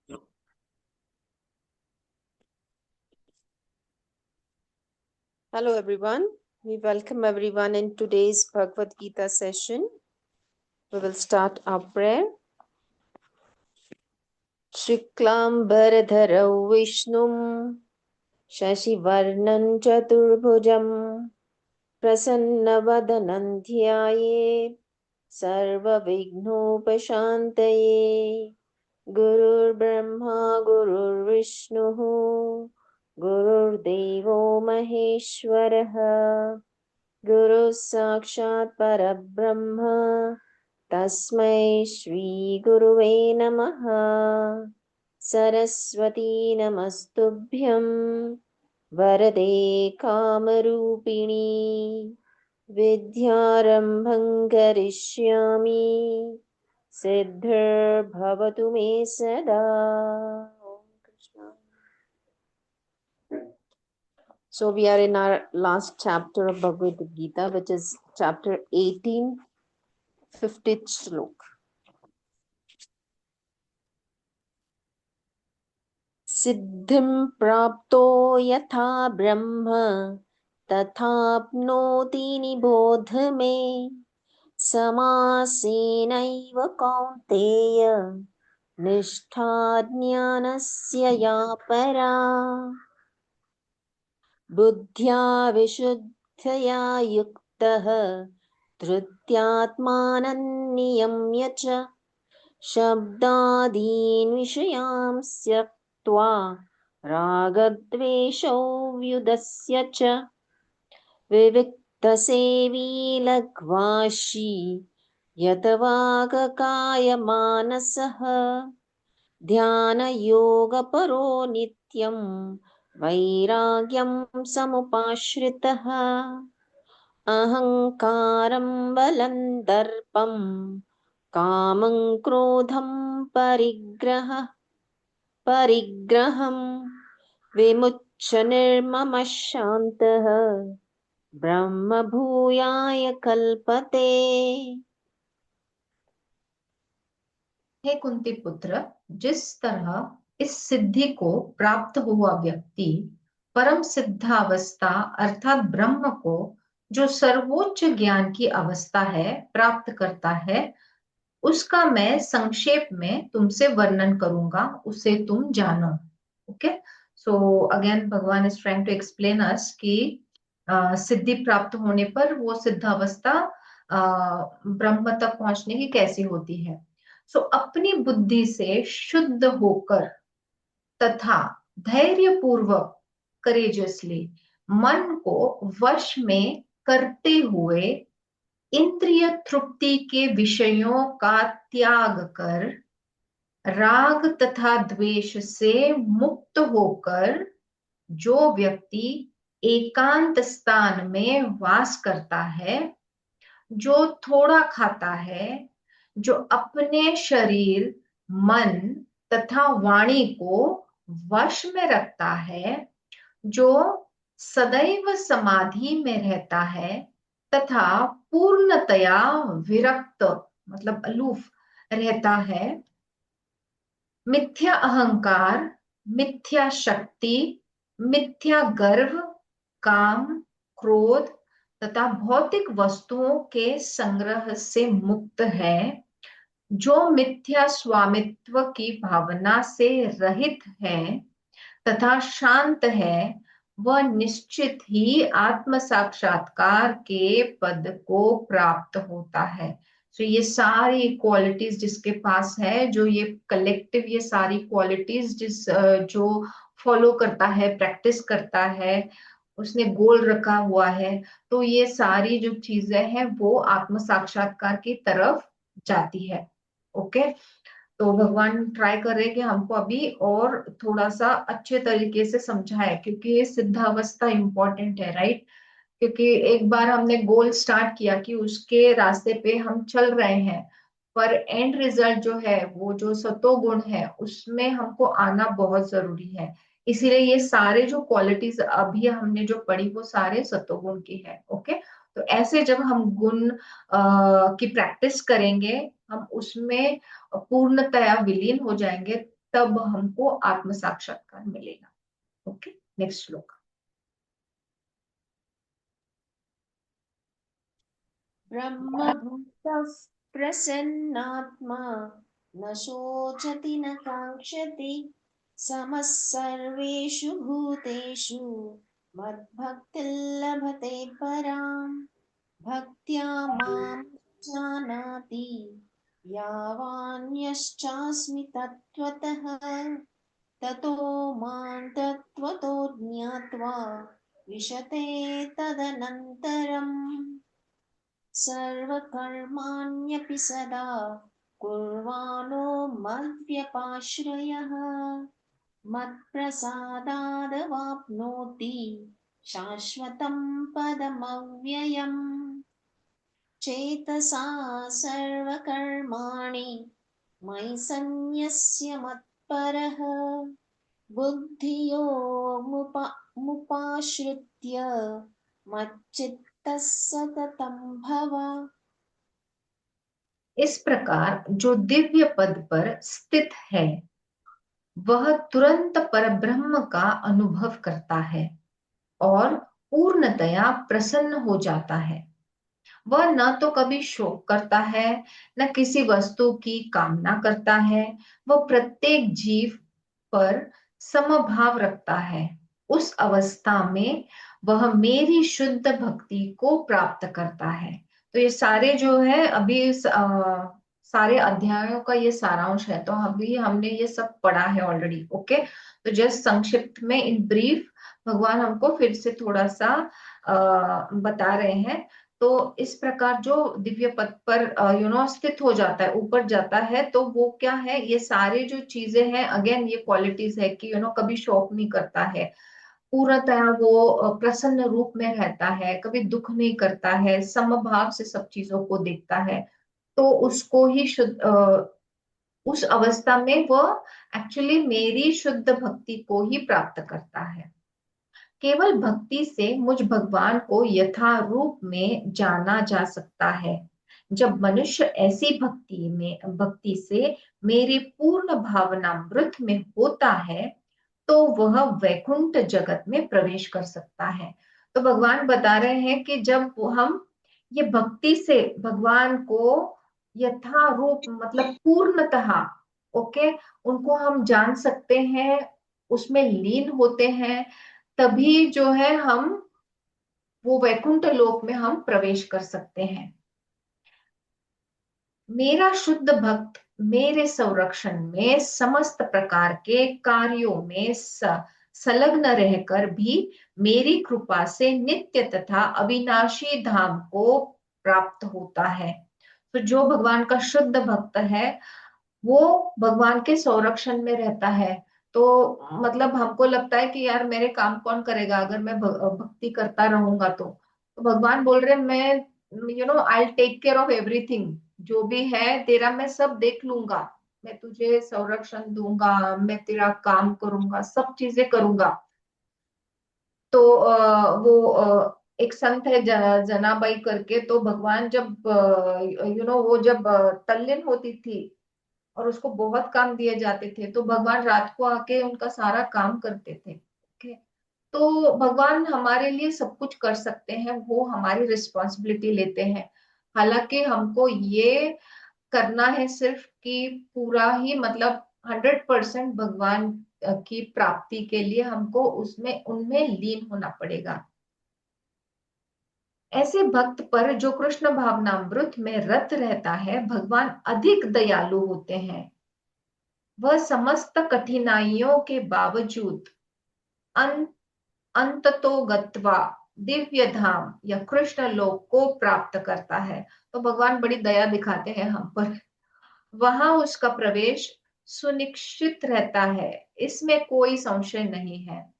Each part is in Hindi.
Hello everyone. We welcome everyone in today's Bhagavad Gita session. We will start our prayer. Shiklam Bharadharau Vishnum Shashivarnam Chaturbhujam Prasannavadanam Dhyaye Sarva Vighnopashantaye Gurur Brahma Gurur Vishnu Gurur Devo Maheshwaraha Guru Sakshat Parabrahma Tasmai Shri Guruve Namaha Saraswati Namastubhyam Varade Kamarupini Vidyarambham Karishyami Siddhar Bhavatu Me Sada. Om Krishna. So we are in our last chapter of Bhagavad Gita, which is chapter 18, 50th slok. Siddhim prapto yatha brahma tathapnoti nibodh me samasenaiva kaunteya nishtha jnanasya ya para buddhya vishuddhaya yuktah धृत्यात्मानं नियम्य च शब्दादीन् विषयान् त्यक्त्वा रागद्वेषौ व्युदस्य च विविक्तसेवी लघ्वाशी यतवागकायमानसः ध्यानयोगपरो नित्यं वैराग्यं समुपाश्रितः अहंकारं बलं दर्पं कामं क्रोधं परिग्रहं विमुच्य निर्ममः शान्तः ब्रह्म भूयाय कल्पते। हे कुंती पुत्र, जिस तरह इस सिद्धि को प्राप्त हुआ व्यक्ति परम सिद्धावस्था अर्थात ब्रह्म को, जो सर्वोच्च ज्ञान की अवस्था है, प्राप्त करता है, उसका मैं संक्षेप में तुमसे वर्णन करूंगा, उसे तुम जानो। Okay, so again Bhagwan is trying to explain us कि सिद्धि प्राप्त होने पर वो सिद्धावस्था ब्रह्म तक पहुंचने की कैसी होती है। सो अपनी बुद्धि से शुद्ध होकर तथा धैर्य पूर्वक करेजियसली मन को वश में करते हुए इंद्रिय तृप्ति के विषयों का त्याग कर राग तथा द्वेष से मुक्त होकर जो व्यक्ति एकांत स्थान में वास करता है, जो थोड़ा खाता है, जो अपने शरीर, मन तथा वाणी को वश में रखता है, जो सदैव समाधि में रहता है तथा पूर्णतया विरक्त मतलब अलूफ रहता है, मिथ्या अहंकार, मिथ्या शक्ति, मिथ्या गर्व, काम, क्रोध तथा भौतिक वस्तुओं के संग्रह से मुक्त है, जो मिथ्या स्वामित्व की भावना से रहित है तथा शांत है, वह निश्चित ही आत्म साक्षात्कार के पद को प्राप्त होता है। तो ये सारी क्वालिटीज जिसके पास है, जो ये कलेक्टिव ये सारी क्वालिटीज जो फॉलो करता है, प्रैक्टिस करता है, उसने गोल रखा हुआ है, तो ये सारी जो चीजें हैं वो आत्म साक्षात्कार की तरफ जाती है। ओके, तो भगवान ट्राई कर रहे हैं कि हमको अभी और थोड़ा सा अच्छे तरीके से समझाए, क्योंकि ये सिद्धावस्था इंपॉर्टेंट है, राइट। क्योंकि एक बार हमने गोल स्टार्ट किया कि उसके रास्ते पे हम चल रहे हैं, पर एंड रिजल्ट जो है वो जो सतोगुण है उसमें हमको आना बहुत जरूरी है। इसीलिए ये सारे जो क्वालिटीज अभी हमने जो पढ़ी वो सारे सतोगुण की है। ओके, तो ऐसे जब हम गुण की प्रैक्टिस करेंगे, हम उसमें पूर्णतया विलीन हो जाएंगे, तब हमको आत्म साक्षात्कार मिलेगा। ओके, नेक्स्ट श्लोक। ब्रह्मभूतः प्रसन्नात्मा न शोचति न काङ्क्षति समः सर्वेषु भूतेषु मद्भक्तिः लभते पराम् भक्त्या मां जानाति यावान्यश्चास्मि तत्त्वतः ततो मां तत्त्वतो ज्ञात्वा विशते तदनन्तरम् सर्वकर्माण्यपि सदा कुर्वाणो मद्व्यपाश्रयः मत्प्रसादादवाप्नोति शाश्वतं पदमव्ययम् चेतसा सर्वकर्माणि मयि सन्न्यस्य मत्परः बुद्धियोगमुपाश्रित्य मच्चित्तः सततं भव। इस प्रकार जो दिव्य पद पर स्थित है वह तुरंत परब्रह्म का अनुभव करता है और पूर्णतया प्रसन्न हो जाता है। वह न तो कभी शोक करता है न किसी वस्तु की कामना करता है। वह प्रत्येक जीव पर समभाव रखता है। उस अवस्था में वह मेरी शुद्ध भक्ति को प्राप्त करता है। तो ये सारे जो है अभी सारे अध्यायों का ये सारांश है। तो अभी हमने ये सब पढ़ा है ऑलरेडी। ओके, तो जस्ट संक्षिप्त में इन ब्रीफ भगवान हमको फिर से थोड़ा सा बता रहे हैं। तो इस प्रकार जो दिव्य पद पर स्थित हो जाता है, ऊपर जाता है, तो वो क्या है, ये सारे जो चीजें हैं, अगेन ये क्वालिटीज है कि कभी शौक नहीं करता है, पूर्णतः वो प्रसन्न रूप में रहता है, कभी दुख नहीं करता है, समभाव से सब चीजों को देखता है। तो उसको ही शुद्ध उस अवस्था में वो एक्चुअली मेरी शुद्ध भक्ति को ही प्राप्त करता है। केवल भक्ति से मुझ भगवान को यथा रूप में जाना जा सकता है। जब मनुष्य ऐसी भक्ति से मेरी पूर्ण भावनामृत में होता है तो वह वैकुंठ जगत में प्रवेश कर सकता है। तो भगवान बता रहे हैं कि जब हम ये भक्ति से भगवान को यथा रूप मतलब पूर्णतः, ओके, उनको हम जान सकते हैं, उसमें लीन होते हैं, तभी जो है हम वो वैकुंठ लोक में हम प्रवेश कर सकते हैं। मेरा शुद्ध भक्त मेरे संरक्षण में समस्त प्रकार के कार्यों में संलग्न रहकर भी मेरी कृपा से नित्य तथा अविनाशी धाम को प्राप्त होता है। तो जो भगवान का शुद्ध भक्त है वो भगवान के संरक्षण में रहता है। तो मतलब हमको लगता है कि यार मेरे काम कौन करेगा अगर मैं भक्ति करता रहूंगा। तो भगवान बोल रहे मैं I take care of everything, जो भी है तेरा मैं सब देख लूंगा, मैं तुझे संरक्षण दूंगा, मैं तेरा काम करूंगा, सब चीजें करूंगा। तो एक संत है जनाबाई करके, तो भगवान जब वो जब तल्लीन होती थी और उसको बहुत काम दिए जाते थे तो भगवान रात को आके उनका सारा काम करते थे। ओके, तो भगवान हमारे लिए सब कुछ कर सकते हैं, वो हमारी रिस्पॉन्सिबिलिटी लेते हैं। हालांकि हमको ये करना है सिर्फ कि पूरा ही मतलब 100% भगवान की प्राप्ति के लिए हमको उसमें उनमें लीन होना पड़ेगा। ऐसे भक्त पर जो कृष्ण भावनामृत में रत रहता है भगवान अधिक दयालु होते हैं। वह समस्त कठिनाइयों के बावजूद अंततो गत्वा दिव्य धाम या कृष्ण लोक को प्राप्त करता है। तो भगवान बड़ी दया दिखाते हैं हम पर, वहां उसका प्रवेश सुनिश्चित रहता है, इसमें कोई संशय नहीं है।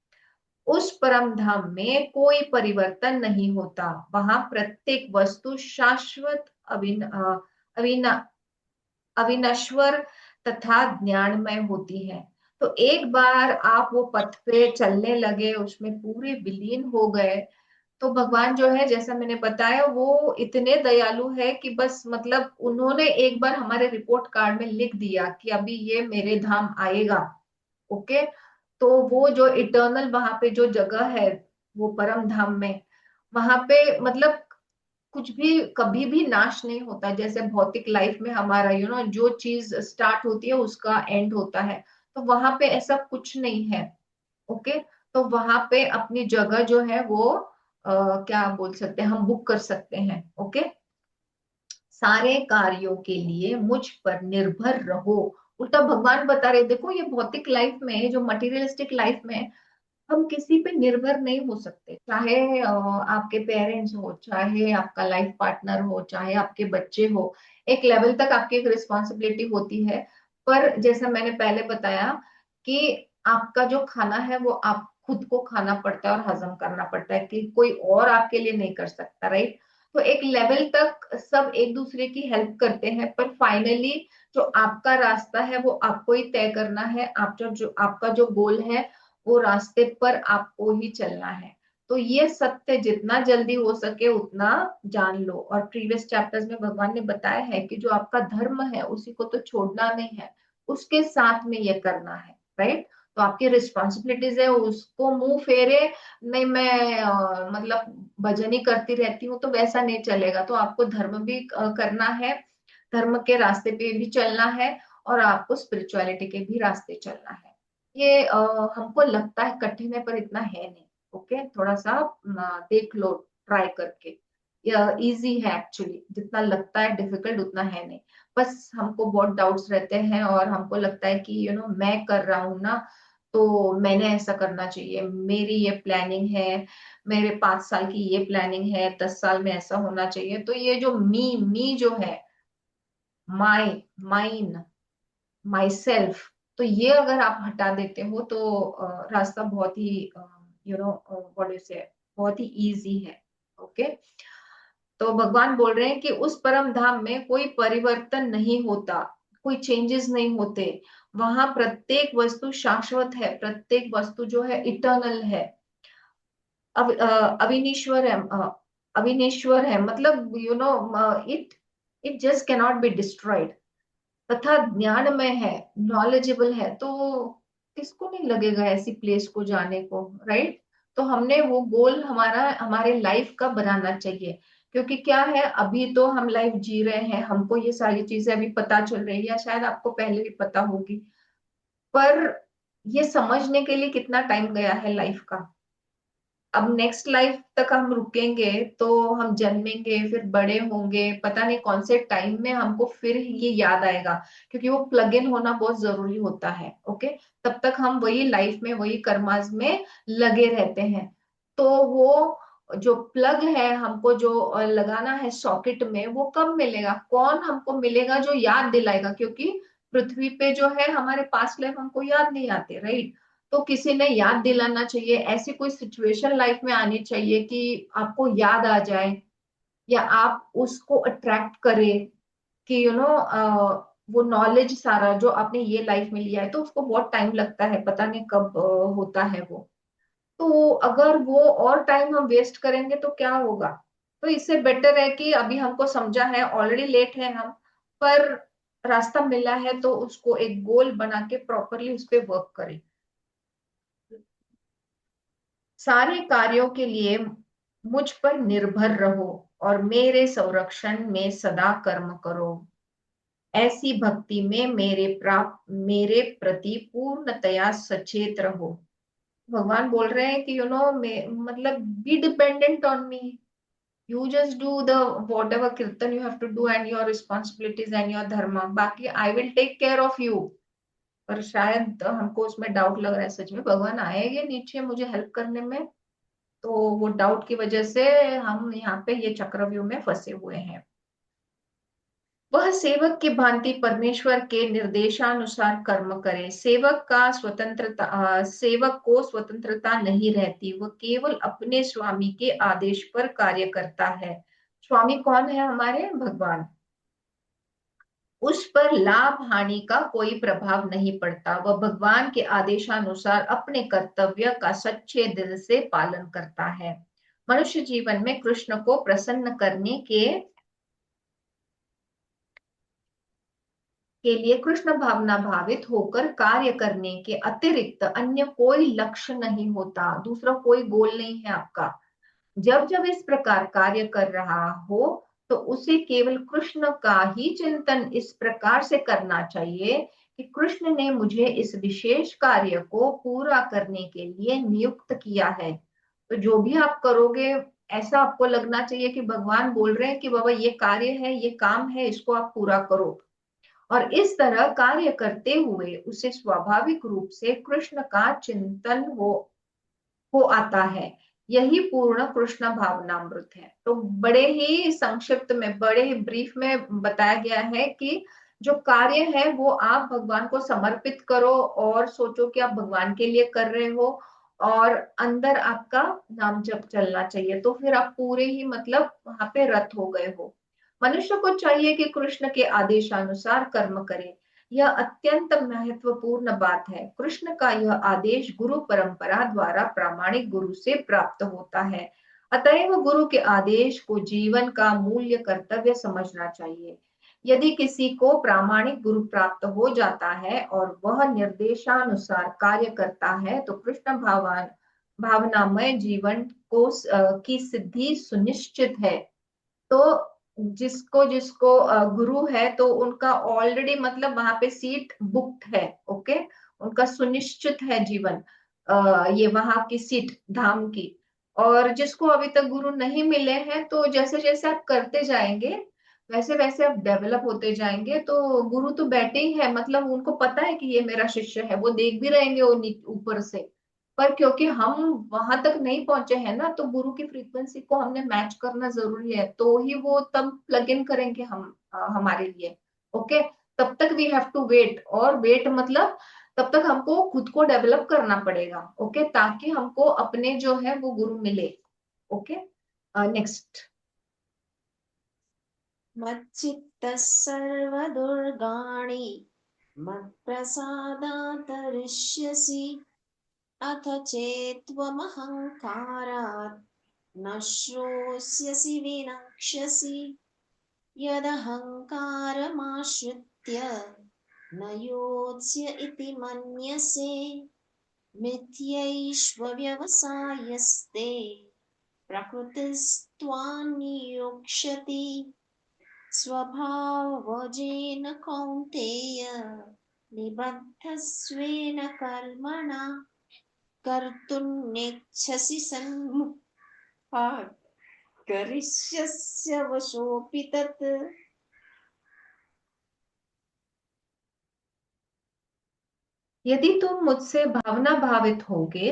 उस परम धाम में कोई परिवर्तन नहीं होता, वहां प्रत्येक वस्तु शाश्वत अविना अविनश्वर तथा ज्ञानमय होती है। तो एक बार आप वो पथ पे चलने लगे, उसमें पूरे विलीन हो गए, तो भगवान जो है, जैसा मैंने बताया, वो इतने दयालु है कि बस मतलब उन्होंने एक बार हमारे रिपोर्ट कार्ड में लिख दिया कि अभी ये मेरे धाम आएगा। ओके। तो वो जो इटर्नल वहां पे जो जगह है, वो परम धाम में, वहां पे मतलब कुछ भी कभी भी नाश नहीं होता। जैसे भौतिक लाइफ में हमारा जो चीज स्टार्ट होती है उसका एंड होता है, तो वहां पे ऐसा कुछ नहीं है। ओके। तो वहां पे अपनी जगह जो है वो क्या बोल सकते हैं, हम बुक कर सकते हैं। ओके। सारे कार्यों के लिए मुझ पर निर्भर रहो। उल्टा भगवान बता रहे, देखो ये भौतिक लाइफ में, जो मटेरियलिस्टिक लाइफ में, हम किसी पे निर्भर नहीं हो सकते। चाहे आपके पेरेंट्स हो, चाहे आपका लाइफ पार्टनर हो, चाहे आपके बच्चे हो, एक लेवल तक आपकी एक रिस्पॉन्सिबिलिटी होती है। पर जैसा मैंने पहले बताया कि आपका जो खाना है वो आप खुद को खाना पड़ता है और हजम करना पड़ता है, कि कोई और आपके लिए नहीं कर सकता, राइट। तो एक लेवल तक सब एक दूसरे की हेल्प करते हैं, पर फाइनली जो आपका रास्ता है वो आपको ही तय करना है। आप जो आपका जो गोल है, वो रास्ते पर आपको ही चलना है। तो ये सत्य जितना जल्दी हो सके उतना जान लो। और प्रीवियस चैप्टर्स में भगवान ने बताया है कि जो आपका धर्म है उसी को तो छोड़ना नहीं है, उसके साथ में ये करना है, राइट। तो आपकी रिस्पॉन्सिबिलिटीज है, उसको मुंह फेरे नहीं मैं मतलब भजन ही करती रहती हूँ, तो वैसा नहीं चलेगा। तो आपको धर्म भी करना है, धर्म के रास्ते पे भी चलना है, और आपको स्पिरिचुअलिटी के भी रास्ते चलना है। ये हमको लगता है कठिन है, पर इतना है नहीं। ओके, थोड़ा सा देख लो ट्राई करके। इजी है एक्चुअली, जितना लगता है डिफिकल्ट उतना है नहीं। बस हमको बहुत डाउट्स रहते हैं और हमको लगता है कि मैं कर रहा हूँ ना, तो मैंने ऐसा करना चाहिए, मेरी ये प्लानिंग है, मेरे 5 साल की ये प्लानिंग है, 10 साल में ऐसा होना चाहिए। तो ये जो मी जो है, माई, माइन, माई सेल्फ, तो ये अगर आप हटा देते हो तो रास्ता बहुत ही व्हाट यू से, बहुत ही इजी है। ओके। तो भगवान बोल रहे हैं कि उस परम धाम में कोई परिवर्तन नहीं होता, कोई चेंजेस नहीं होते। वहां प्रत्येक वस्तु शाश्वत है, प्रत्येक वस्तु जो है इटर्नल है, अविनीश्वर है, अविनेश्वर है, मतलब it it just cannot be destroyed, तथा ज्ञान में है, नॉलेजेबल है। तो किसको नहीं लगेगा ऐसी प्लेस को जाने को, राइट। तो हमने वो गोल हमारा हमारे लाइफ का बनाना चाहिए। क्योंकि क्या है, अभी तो हम लाइफ जी रहे हैं, हमको ये सारी चीजें अभी पता चल रही है, या शायद आपको पहले भी पता होगी, पर ये समझने के लिए कितना टाइम गया है लाइफ का। अब नेक्स्ट लाइफ तक हम रुकेंगे तो हम जन्मेंगे, फिर बड़े होंगे, पता नहीं कौन से टाइम में हमको फिर ये याद आएगा, क्योंकि वो प्लग इन होना बहुत जरूरी होता है। ओके। तब तक हम वही लाइफ में, वही कर्माज में लगे रहते हैं। तो वो जो प्लग है हमको जो लगाना है सॉकेट में, वो कब मिलेगा, कौन हमको मिलेगा जो याद दिलाएगा, क्योंकि पृथ्वी पे जो है हमारे पास्ट लाइफ हमको याद नहीं आते, राइट। तो किसी ने याद दिलाना चाहिए, ऐसी कोई सिचुएशन लाइफ में आनी चाहिए कि आपको याद आ जाए, या आप उसको अट्रैक्ट करें कि वो नॉलेज सारा जो आपने ये लाइफ में लिया है, तो उसको बहुत टाइम लगता है, पता नहीं कब होता है वो। तो अगर वो और टाइम हम वेस्ट करेंगे तो क्या होगा। तो इससे बेटर है कि अभी हमको समझा है, ऑलरेडी लेट है हम, पर रास्ता मिला है तो उसको एक गोल बना के प्रॉपरली उस पर वर्क करें। सारे कार्यों के लिए मुझ पर निर्भर रहो और मेरे संरक्षण में सदा कर्म करो। ऐसी भक्ति में मेरे प्रति पूर्णतया सचेत रहो। भगवान बोल रहे हैं कि मतलब be dependent on me, you just do the whatever kirtan you have to do and your responsibilities and your dharma, बाकी I will take care of you. पर शायद हमको उसमें डाउट लग रहा है, सच में भगवान आएंगे नीचे मुझे हेल्प करने में? तो वो डाउट की वजह से हम यहाँ पे ये चक्रव्यूह में फंसे हुए हैं। वह सेवक की भांति परमेश्वर के निर्देशानुसार कर्म करे। सेवक को स्वतंत्रता नहीं रहती, वह केवल अपने स्वामी के आदेश पर कार्य करता है। स्वामी कौन है हमारे? भगवान। उस पर लाभ हानि का कोई प्रभाव नहीं पड़ता, वह भगवान के आदेशानुसार अपने कर्तव्य का सच्चे दिल से पालन करता है। मनुष्य जीवन में कृष्ण को प्रसन्न करने के लिए कृष्ण भावना भावित होकर कार्य करने के अतिरिक्त अन्य कोई लक्ष्य नहीं होता, दूसरा कोई गोल नहीं है आपका। जब जब इस प्रकार कार्य कर रहा हो तो उसे केवल कृष्ण का ही चिंतन इस प्रकार से करना चाहिए कि कृष्ण ने मुझे इस विशेष कार्य को पूरा करने के लिए नियुक्त किया है। तो जो भी आप करोगे, ऐसा आपको लगना चाहिए कि भगवान बोल रहे हैं कि बाबा ये कार्य है, ये काम है, इसको आप पूरा करो। और इस तरह कार्य करते हुए उसे स्वाभाविक रूप से कृष्ण का चिंतन हो आता है। यही पूर्ण कृष्ण भावनामृत है। तो बड़े ही संक्षिप्त में, बड़े ही ब्रीफ में बताया गया है कि जो कार्य है वो आप भगवान को समर्पित करो और सोचो कि आप भगवान के लिए कर रहे हो, और अंदर आपका नाम जप चलना चाहिए, तो फिर आप पूरे ही मतलब वहां पे रत हो गए हो। मनुष्य को चाहिए कि कृष्ण के आदेशानुसार कर्म करे। यह अत्यंत महत्वपूर्ण बात है। कृष्ण का यह आदेश गुरु परंपरा द्वारा प्रामाणिक गुरु से प्राप्त होता है। अतएव गुरु के आदेश को जीवन का मूल्य कर्तव्य समझना चाहिए। यदि किसी को प्रामाणिक गुरु प्राप्त हो जाता है और वह निर्देशानुसार कार्य करता है तो कृष्ण भावनामय जीवन की सिद्धि सुनिश्चित है। तो जिसको जिसको गुरु है तो उनका ऑलरेडी मतलब वहां पे सीट बुक्ड है। ओके, उनका सुनिश्चित है जीवन, ये वहां की सीट धाम की। और जिसको अभी तक गुरु नहीं मिले हैं तो जैसे जैसे आप करते जाएंगे वैसे वैसे आप डेवलप होते जाएंगे। तो गुरु तो बैठे ही है, मतलब उनको पता है कि ये मेरा शिष्य है, वो देख भी रहेंगे वो ऊपर से। पर क्योंकि हम वहां तक नहीं पहुंचे हैं ना, तो गुरु की फ्रीक्वेंसी को हमने मैच करना जरूरी है, तो ही वो तब प्लग इन करेंगे हमारे लिए। ओके, तब तक वी हैव टू वेट, और वेट मतलब तब तक हमको खुद को डेवलप करना पड़ेगा। ओके, ताकि हमको अपने जो है वो गुरु मिले। Okay, next. मच्चित्तः सर्वदुर्गाणि मत्प्रसादात् तरिष्यसि अथ चेत्त्वमहङ्कारात् न श्रोष्यसि विनक्ष्यसि यदहङ्कारमाश्रित्य न योत्स्य इति मन्यसे मिथ्यैष्व व्यवसायस्ते प्रकृतिस्त्वान्नियोक्ष्यति स्वभावजेन कौन्तेय निबद्धस्वेन कर्मणा कर्तुं नेच्छसि सन्मुखात् करिष्यस्य वशोऽपि तत्। यदि तुम मुझसे भावना भावित होगे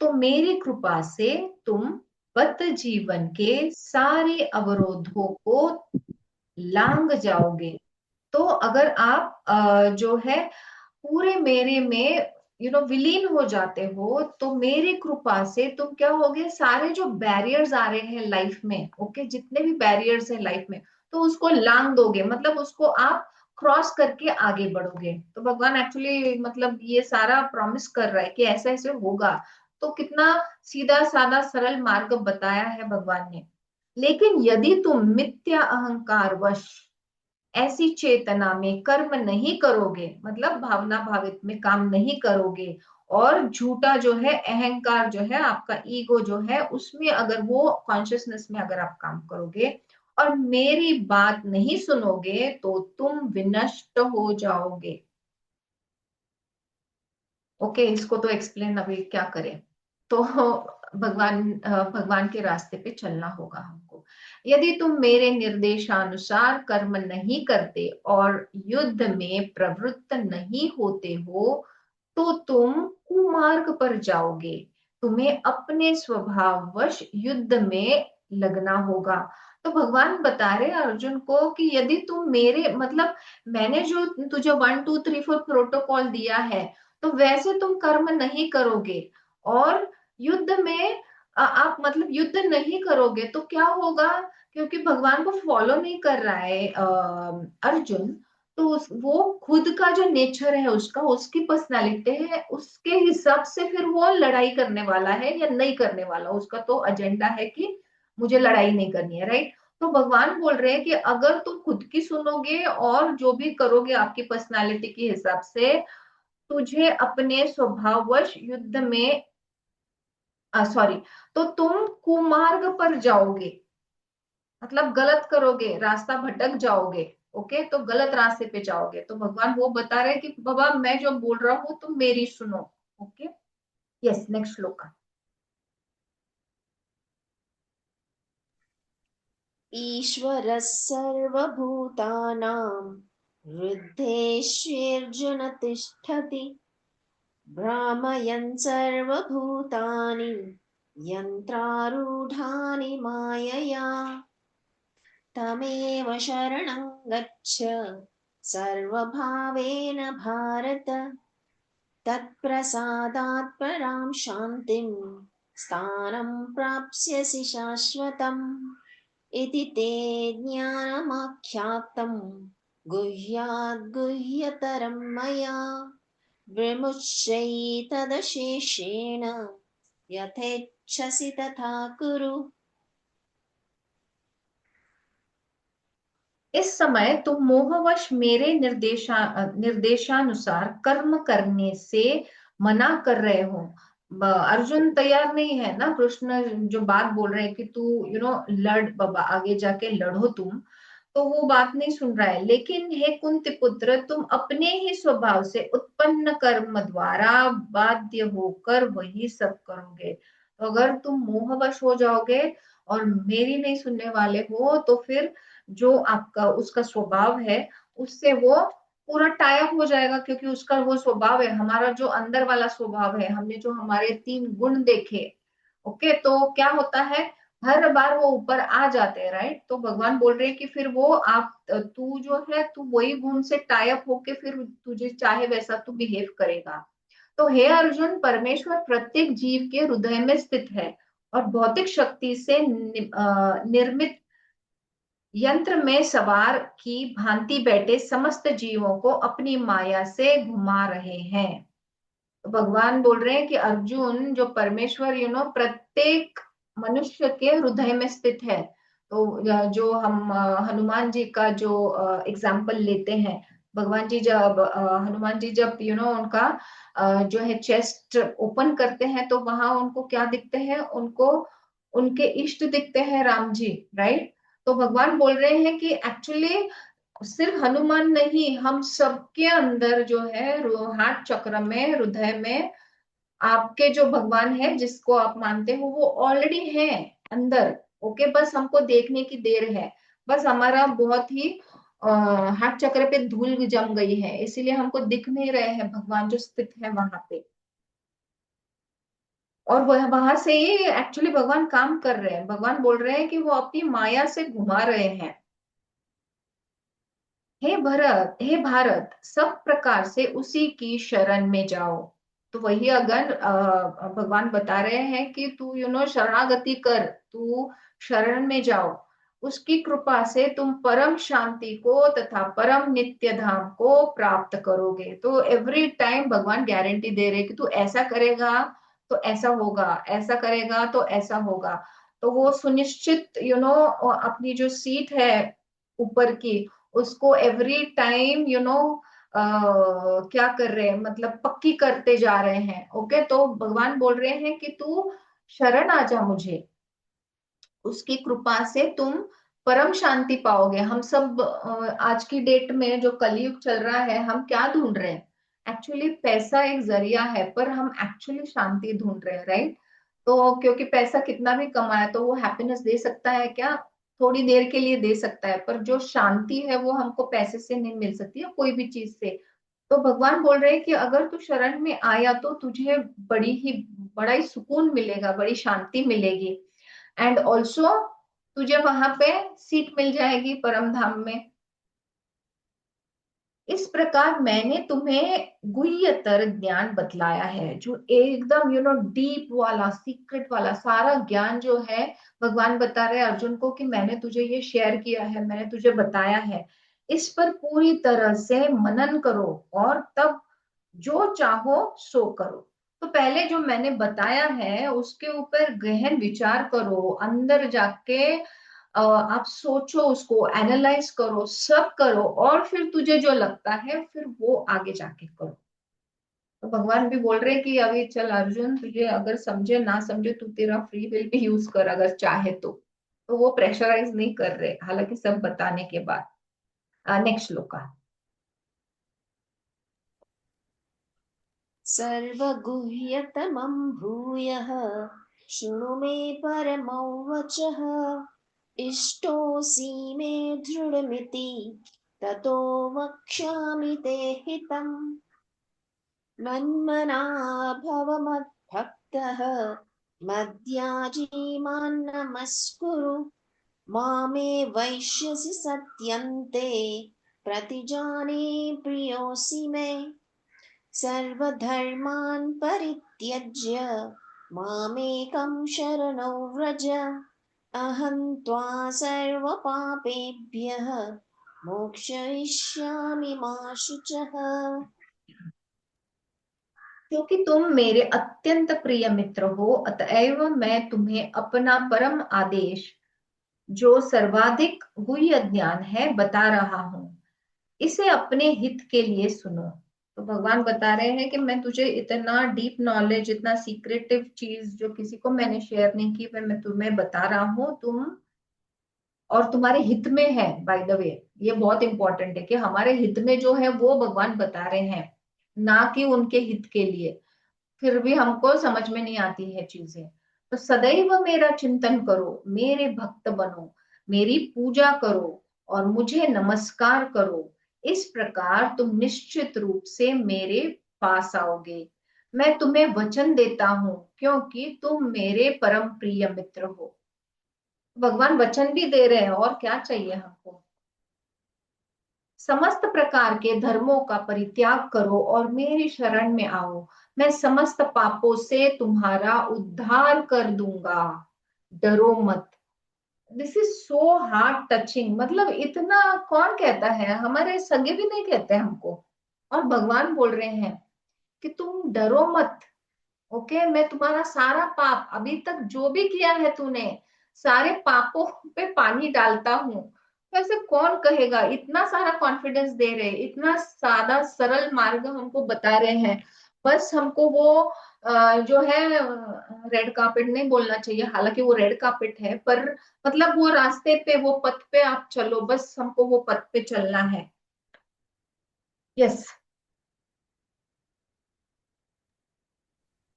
तो मेरी कृपा से तुम बद्ध जीवन के सारे अवरोधों को लांग जाओगे। तो अगर आप जो है पूरे मेरे में विलीन हो जाते हो तो मेरी कृपा से तुम क्या होगे, सारे जो बैरियर्स आ रहे हैं लाइफ में, ओके, जितने भी बैरियर्स हैं लाइफ में, तो उसको लांग दोगे, मतलब उसको आप क्रॉस करके आगे बढ़ोगे। तो भगवान एक्चुअली मतलब ये सारा प्रॉमिस कर रहा है कि ऐसा ऐसे होगा। तो कितना सीधा साधा सरल मार्ग बताया है भगवान ने। लेकिन यदि तुम मिथ्या अहंकार वश ऐसी चेतना में कर्म नहीं करोगे, मतलब भावना भावित में काम नहीं करोगे, और झूठा जो है अहंकार जो है आपका ईगो जो है उसमें अगर वो कॉन्शियसनेस में अगर आप काम करोगे और मेरी बात नहीं सुनोगे तो तुम विनष्ट हो जाओगे। ओके, इसको तो एक्सप्लेन अभी क्या करें। तो भगवान के रास्ते पे चलना होगा हमको। यदि तुम मेरे निर्देशानुसार कर्म नहीं करते और युद्ध में प्रवृत्त नहीं होते हो तो तुम कुमार्ग पर जाओगे। तुम्हें अपने स्वभाववश युद्ध में लगना होगा। तो भगवान बता रहे हैं अर्जुन को कि यदि तुम मेरे मतलब मैंने जो तुझे 1 2 3 4 प्रोटोकॉल दिया है तो वैसे तुम कर्म नहीं करोगे और युद्ध में आप मतलब युद्ध नहीं करोगे तो क्या होगा, क्योंकि भगवान को फॉलो नहीं कर रहा है अर्जुन, तो वो खुद का जो नेचर है उसका, उसकी पर्सनालिटी है, उसके हिसाब से फिर वो लड़ाई करने वाला है या नहीं करने वाला, उसका तो एजेंडा है कि मुझे लड़ाई नहीं करनी है, राइट। तो भगवान बोल रहे हैं कि अगर तुम खुद की सुनोगे और जो भी करोगे आपकी पर्सनालिटी के हिसाब से, तुझे अपने स्वभाववश युद्ध में सॉरी, तो तुम कुमार्ग पर जाओगे, मतलब गलत करोगे, रास्ता भटक जाओगे। ओके, तो गलत रास्ते पे जाओगे। तो भगवान वो बता रहे हैं कि बाबा मैं जो बोल रहा हूँ तुम मेरी सुनो। ओके, यस, नेक्स्ट श्लोक। ईश्वरः सर्वभूतानां हृद्देशेऽर्जुन तिष्ठति भ्रामयन् सर्वभूतानि यन्त्रारूढानि मायया तमेव शरणं गच्छ सर्वभावेन भारत तत्प्रसादात् परां शान्तिं स्थानं प्राप्स्यसि शाश्वतम् इति ते ज्ञानमाख्यातं गुह्याद् गुह्यतरं मया विमुच्यैतदशेषेण यथेच्छसि तथा कुरु। इस समय तुम मोहवश मेरे निर्देशानुसार कर्म करने से मना कर रहे हो। अर्जुन तैयार नहीं है ना, कृष्ण जो बात बोल रहे हैं कि तू लड़ बाबा, आगे जाके लड़ो तुम, तो वो बात नहीं सुन रहा है। लेकिन हे कुंती पुत्र, तुम अपने ही स्वभाव से उत्पन्न कर्म द्वारा बाध्य होकर वही सब करोगे। तो अगर तुम मोहवश हो जाओगे और मेरी नहीं सुनने वाले हो, तो फिर जो आपका उसका स्वभाव है उससे वो पूरा टाइप हो जाएगा, क्योंकि उसका वो स्वभाव है। हमारा जो अंदर वाला स्वभाव है, हमने जो हमारे 3 गुण देखे, ओके, तो क्या होता है, हर बार वो ऊपर आ जाते हैं, राइट। तो भगवान बोल रहे हैं कि फिर वो आप तू जो है तू वही गुण से टाइप होके फिर तुझे चाहे वैसा तू बिहेव करेगा। तो हे अर्जुन, परमेश्वर प्रत्येक जीव के हृदय में स्थित है और भौतिक शक्ति से निर्मित यंत्र में सवार की भांति बैठे समस्त जीवों को अपनी माया से घुमा रहे हैं। तो भगवान बोल रहे हैं कि अर्जुन, जो परमेश्वर प्रत्येक मनुष्य के हृदय में स्थित है। तो जो हम हनुमान जी का जो एग्जाम्पल लेते हैं, भगवान जी जब हनुमान जी जब उनका जो है चेस्ट ओपन करते हैं, तो वहां उनको क्या दिखते हैं, उनको उनके इष्ट दिखते हैं, राम जी, राइट। तो भगवान बोल रहे हैं कि एक्चुअली सिर्फ हनुमान नहीं, हम सबके अंदर जो है हार्ट चक्र में, हृदय में आपके जो भगवान है जिसको आप मानते हो वो ऑलरेडी है अंदर। ओके, बस हमको देखने की देर है। बस हमारा बहुत ही हार्ट चक्र पे धूल जम गई है, इसीलिए हमको दिख नहीं रहे हैं भगवान जो स्थित है वहां पे। और वह वहां से ही एक्चुअली भगवान काम कर रहे हैं। भगवान बोल रहे हैं कि वो अपनी माया से घुमा रहे हैं। हे भारत, सब प्रकार से उसी की शरण में जाओ। तो वही अगर भगवान बता रहे हैं कि तू शरणागति कर, तू शरण में जाओ, उसकी कृपा से तुम परम शांति को तथा परम नित्य धाम को प्राप्त करोगे। तो एवरी टाइम भगवान गारंटी दे रहे कि तू ऐसा करेगा तो ऐसा होगा, ऐसा करेगा तो ऐसा होगा। तो वो सुनिश्चित अपनी जो सीट है ऊपर की, उसको एवरी टाइम क्या कर रहे हैं, मतलब पक्की करते जा रहे हैं। ओके, तो भगवान बोल रहे हैं कि तू शरण आ जा मुझे, उसकी कृपा से तुम परम शांति पाओगे। हम सब आज की डेट में जो कलयुग चल रहा है, हम क्या ढूंढ रहे हैं, एक्चुअली पैसा एक जरिया है, पर हम एक्चुअली शांति ढूंढ रहे हैं, राइट। तो क्योंकि पैसा कितना भी कमाए तो वो हैप्पीनेस दे सकता है क्या, थोड़ी देर के लिए दे सकता है, पर जो शांति है वो हमको पैसे से नहीं मिल सकती है, कोई भी चीज से। तो भगवान बोल रहे हैं कि अगर तू शरण में आया तो तुझे बड़ा ही सुकून मिलेगा, बड़ी शांति मिलेगी। एंड ऑल्सो तुझे वहां पे सीट मिल जाएगी परम धाम में। इस प्रकार मैंने तुम्हें गुह्यतर ज्ञान बतलाया है, जो एकदम डीप वाला, सीक्रेट वाला सारा ज्ञान जो है, भगवान बता रहे हैं अर्जुन को कि मैंने तुझे ये शेयर किया है, मैंने तुझे बताया है। इस पर पूरी तरह से मनन करो और तब जो चाहो सो करो। तो पहले जो मैंने बताया है उसके ऊपर गहन विचार करो, अंदर जाके आप सोचो, उसको एनालाइज करो, सब करो, और फिर तुझे जो लगता है फिर वो आगे जाके करो। तो भगवान भी बोल रहे हैं कि अभी चल अर्जुन, तुझे अगर समझे ना समझे तू तेरा फ्री विल भी यूज कर अगर चाहे तो वो प्रेशराइज नहीं कर रहे, हालांकि सब बताने के बाद। नेक्स्ट श्लोका। सर्वगुह्यतमं भूयः शृणु मे परमौ वचः इष्टोऽसि मे दृढमिति ततो वक्ष्यामि ते हितम् मन्मना भव मद्भक्तः मद्याजी मां नमस्कुरु मामे वैश्यसि सत्यन्ते प्रतिजाने प्रियोऽसि मे सर्वधर्मान् परित्यज्य मामेकं शरणौ व्रज अहं त्वा सर्वपापेभ्यः मोक्षयिष्यामि मा शुचः। क्योंकि तुम मेरे अत्यंत प्रिय मित्र हो, अतएव मैं तुम्हें अपना परम आदेश, जो सर्वाधिक गुह्य ज्ञान है, बता रहा हूं। इसे अपने हित के लिए सुनो। तो भगवान बता रहे हैं कि मैं तुझे इतना डीप नॉलेज, इतना सीक्रेटिव चीज जो किसी को मैंने शेयर नहीं की, मैं तुम्हें बता रहा हूं, तुम और तुम्हारे हित में है। बाय द वे, ये बहुत इंपॉर्टेंट है कि हमारे हित में जो है वो भगवान बता रहे हैं, ना कि उनके हित के लिए। फिर भी हमको समझ में नहीं आती है चीजें। तो सदैव मेरा चिंतन करो, मेरे भक्त बनो, मेरी पूजा करो और मुझे नमस्कार करो। इस प्रकार तुम निश्चित रूप से मेरे पास आओगे। मैं तुम्हें वचन देता हूं क्योंकि तुम मेरे परम प्रिय मित्र हो। भगवान वचन भी दे रहे हैं, और क्या चाहिए हमको। समस्त प्रकार के धर्मों का परित्याग करो और मेरी शरण में आओ। मैं समस्त पापों से तुम्हारा उद्धार कर दूंगा, डरो मत। This is so heart touching. मतलब इतना कौन कहता है, हमारे सगे भी नहीं कहते हमको, और भगवान बोल रहे हैं कि तुम डरो मत। ओके, मैं तुम्हारा सारा पाप, अभी तक जो भी किया है तूने, सारे पापों पे पानी डालता हूँ। वैसे कौन कहेगा, इतना सारा कॉन्फिडेंस दे रहे, इतना सादा सरल मार्ग हमको बता रहे हैं। बस हमको वो जो है रेड कार्पेट नहीं बोलना चाहिए, हालांकि वो रेड कार्पेट है, पर मतलब वो रास्ते पे, वो पथ पे आप चलो, बस हमको वो पथ पे चलना है। यस।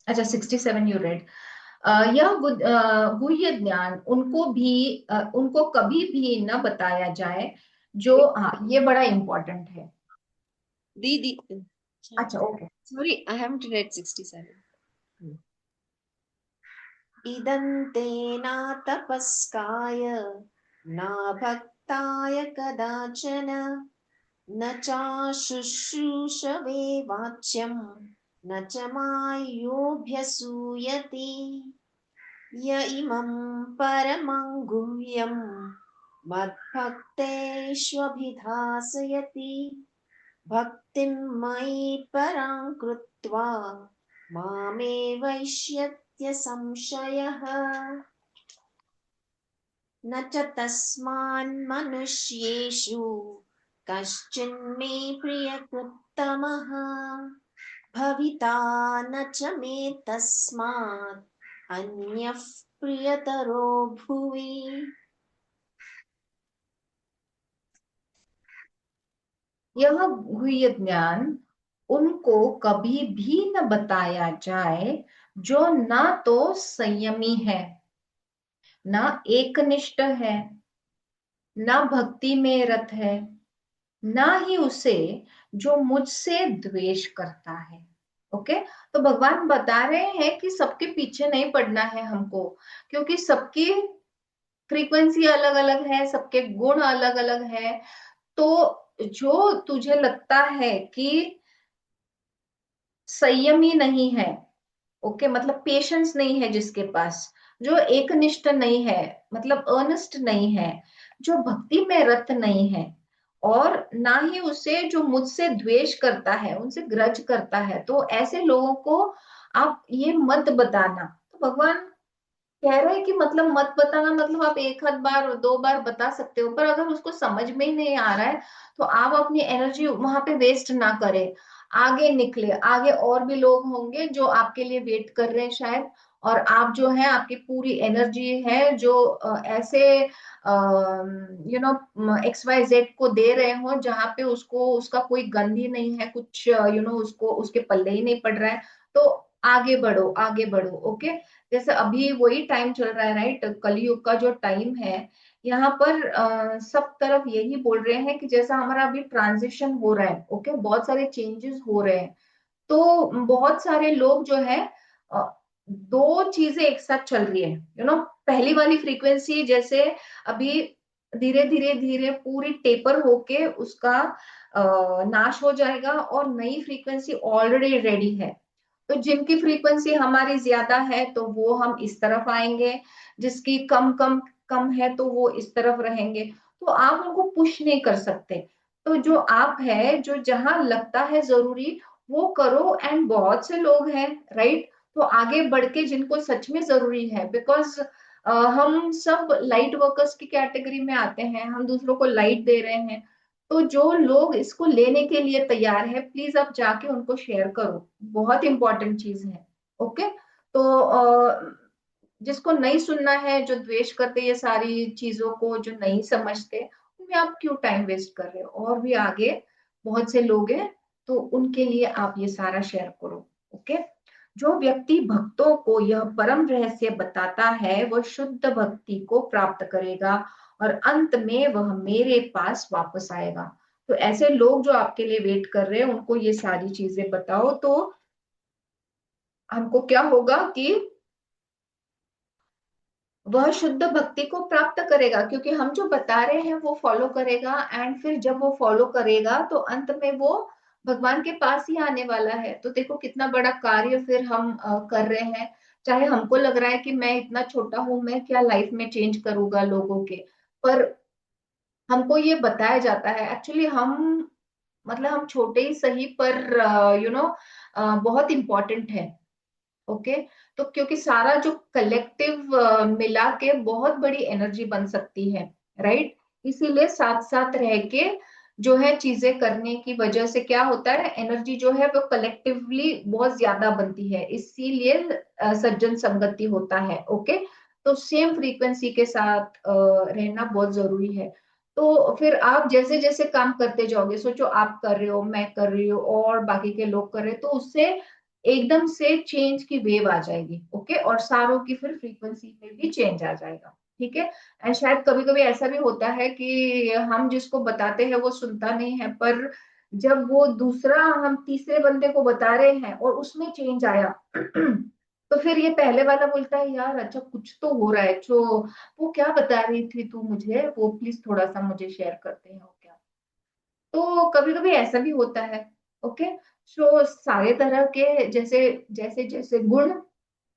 अच्छा, 67 यू रेड। यह गुह्य ज्ञान उनको भी उनको कभी भी न बताया जाए जो, हाँ ये बड़ा इंपॉर्टेंट है। दीदी, अच्छा, okay. sorry, I haven't read 67. इदं ते न तपस्काय न भक्ताय कदाचन न चाशुश्रूषवे वाच्यं न च मायोऽभ्यसूयति य इमं परमं गुह्यं मद्भक्तेष्वभिधास्यति भक्तिं मयि परां कृत्वा मामे वैष्यत्य संशयः न च तस्मान्मनुष्येषु कश्चिन्मे प्रियकृत्तमः भविता न च मे तस्मात् अन्यः प्रियतरो भुवि। यह गुह्य ज्ञान उनको कभी भी न बताया जाए जो ना तो संयमी है, ना एकनिष्ठ है, ना भक्ति में रत है, ना ही उसे जो मुझसे द्वेष करता है। ओके, तो भगवान बता रहे हैं कि सबके पीछे नहीं पड़ना है हमको, क्योंकि सबकी फ्रीक्वेंसी अलग अलग है, सबके गुण अलग अलग है। तो जो तुझे लगता है कि संयमी नहीं है, ओके, मतलब पेशेंस नहीं है जिसके पास, जो एकनिष्ठ नहीं है, मतलब अर्नेस्ट नहीं है, जो भक्ति में रत नहीं है, और ना ही उसे जो मुझसे द्वेष करता है, उनसे ग्रज करता है। तो ऐसे लोगों को आप ये मत बताना। तो भगवान कह रहे हैं कि मतलब मत बताना मतलब आप एक आध बार दो बार बता सकते हो, पर अगर उसको समझ में ही नहीं आ रहा है तो आप अपनी एनर्जी वहां पे वेस्ट ना करें। आगे निकले, आगे और भी लोग होंगे जो आपके लिए वेट कर रहे हैं शायद। और आप जो है, आपकी पूरी एनर्जी है जो ऐसे एक्स वाई जेड को दे रहे हो जहां पे उसको उसका कोई गंध ही नहीं है, कुछ उसको उसके पल्ले ही नहीं पड़ रहा है। तो आगे बढ़ो, आगे बढ़ो। ओके। जैसे अभी वही टाइम चल रहा है, राइट, कलयुग का जो टाइम है, यहाँ पर सब तरफ यही बोल रहे हैं कि जैसा हमारा अभी ट्रांजिशन हो रहा है, ओके, बहुत सारे चेंजेस हो रहे हैं। तो बहुत सारे लोग जो है दो चीजें एक साथ चल रही है, पहली वाली फ्रीक्वेंसी जैसे अभी धीरे धीरे धीरे पूरी टेपर होके उसका नाश हो जाएगा, और नई फ्रीक्वेंसी ऑलरेडी रेडी है। तो जिनकी फ्रीक्वेंसी हमारी ज्यादा है तो वो हम इस तरफ आएंगे, जिसकी कम कम कम है तो वो इस तरफ रहेंगे। तो आप उनको पुश नहीं कर सकते। तो जो आप है, जो जहां लगता है जरूरी वो करो। एंड बहुत से लोग हैं, राइट, तो आगे बढ़ के जिनको सच में जरूरी है, बिकॉज हम सब लाइट वर्कर्स की कैटेगरी में आते हैं, हम दूसरों को लाइट दे रहे हैं। तो जो लोग इसको लेने के लिए तैयार है, प्लीज आप जाके उनको शेयर करो, बहुत इंपॉर्टेंट चीज है। ओके। तो जिसको नहीं सुनना है, जो द्वेष करते ये सारी चीजों को, जो नहीं समझते, उनमें आप क्यों टाइम वेस्ट कर रहे हो? और भी आगे बहुत से लोग हैं, तो उनके लिए आप ये सारा शेयर करो। ओके। जो व्यक्ति भक्तों को यह परम रहस्य बताता है वह शुद्ध भक्ति को प्राप्त करेगा और अंत में वह मेरे पास वापस आएगा। तो ऐसे लोग जो आपके लिए वेट कर रहे हैं उनको ये सारी चीजें बताओ, तो हमको क्या होगा कि वह शुद्ध भक्ति को प्राप्त करेगा, क्योंकि हम जो बता रहे हैं वो फॉलो करेगा। एंड फिर जब वो फॉलो करेगा तो अंत में वो भगवान के पास ही आने वाला है। तो देखो कितना बड़ा कार्य फिर हम कर रहे हैं। चाहे हमको लग रहा है कि मैं इतना छोटा हूं, मैं क्या लाइफ में चेंज करूंगा लोगों के, पर हमको ये बताया जाता है एक्चुअली हम, मतलब हम छोटे ही सही पर बहुत इंपॉर्टेंट है। ओके। तो क्योंकि सारा जो कलेक्टिव मिला के बहुत बड़ी एनर्जी बन सकती है, राइट। इसीलिए साथ साथ रह के जो है चीजें करने की वजह से क्या होता है, एनर्जी जो है वो कलेक्टिवली बहुत ज्यादा बनती है, इसीलिए सज्जन संगति होता है। ओके। तो सेम फ्रीक्वेंसी के साथ रहना बहुत जरूरी है। तो फिर आप जैसे जैसे काम करते जाओगे, सोचो आप कर रहे हो, मैं कर रही हूँ, और बाकी के लोग कर रहे हैं, तो उससे एकदम से चेंज की वेव आ जाएगी। ओके। और सारों की फिर फ्रीक्वेंसी में भी चेंज आ जाएगा। ठीक है। एंड शायद कभी कभी ऐसा भी होता है कि हम जिसको बताते हैं वो सुनता नहीं है, पर जब वो दूसरा हम तीसरे बंदे को बता रहे हैं और उसमें चेंज आया तो फिर ये पहले वाला बोलता है यार अच्छा कुछ तो हो रहा है, जो वो क्या बता रही थी तू मुझे, वो प्लीज थोड़ा सा मुझे शेयर करते हैं, क्या। तो कभी कभी ऐसा भी होता है। ओके। सो सारे तरह के जैसे जैसे जैसे गुण,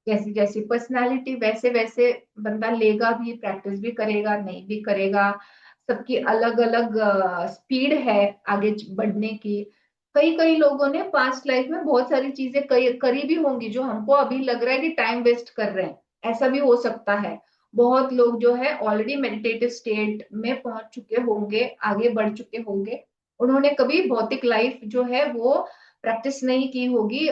जैसी जैसी पर्सनालिटी, वैसे वैसे बंदा लेगा भी, प्रैक्टिस भी करेगा, नहीं भी करेगा। सबकी अलग अलग स्पीड है आगे बढ़ने की। कई कई लोगों ने पास्ट लाइफ में बहुत सारी चीजें करी भी होंगी जो हमको अभी लग रहा है कि टाइम वेस्ट कर रहे हैं, ऐसा भी हो सकता है। बहुत लोग जो है ऑलरेडी मेडिटेटिव स्टेट में पहुंच चुके होंगे, आगे बढ़ चुके होंगे। उन्होंने कभी भौतिक लाइफ जो है वो प्रैक्टिस नहीं की होगी,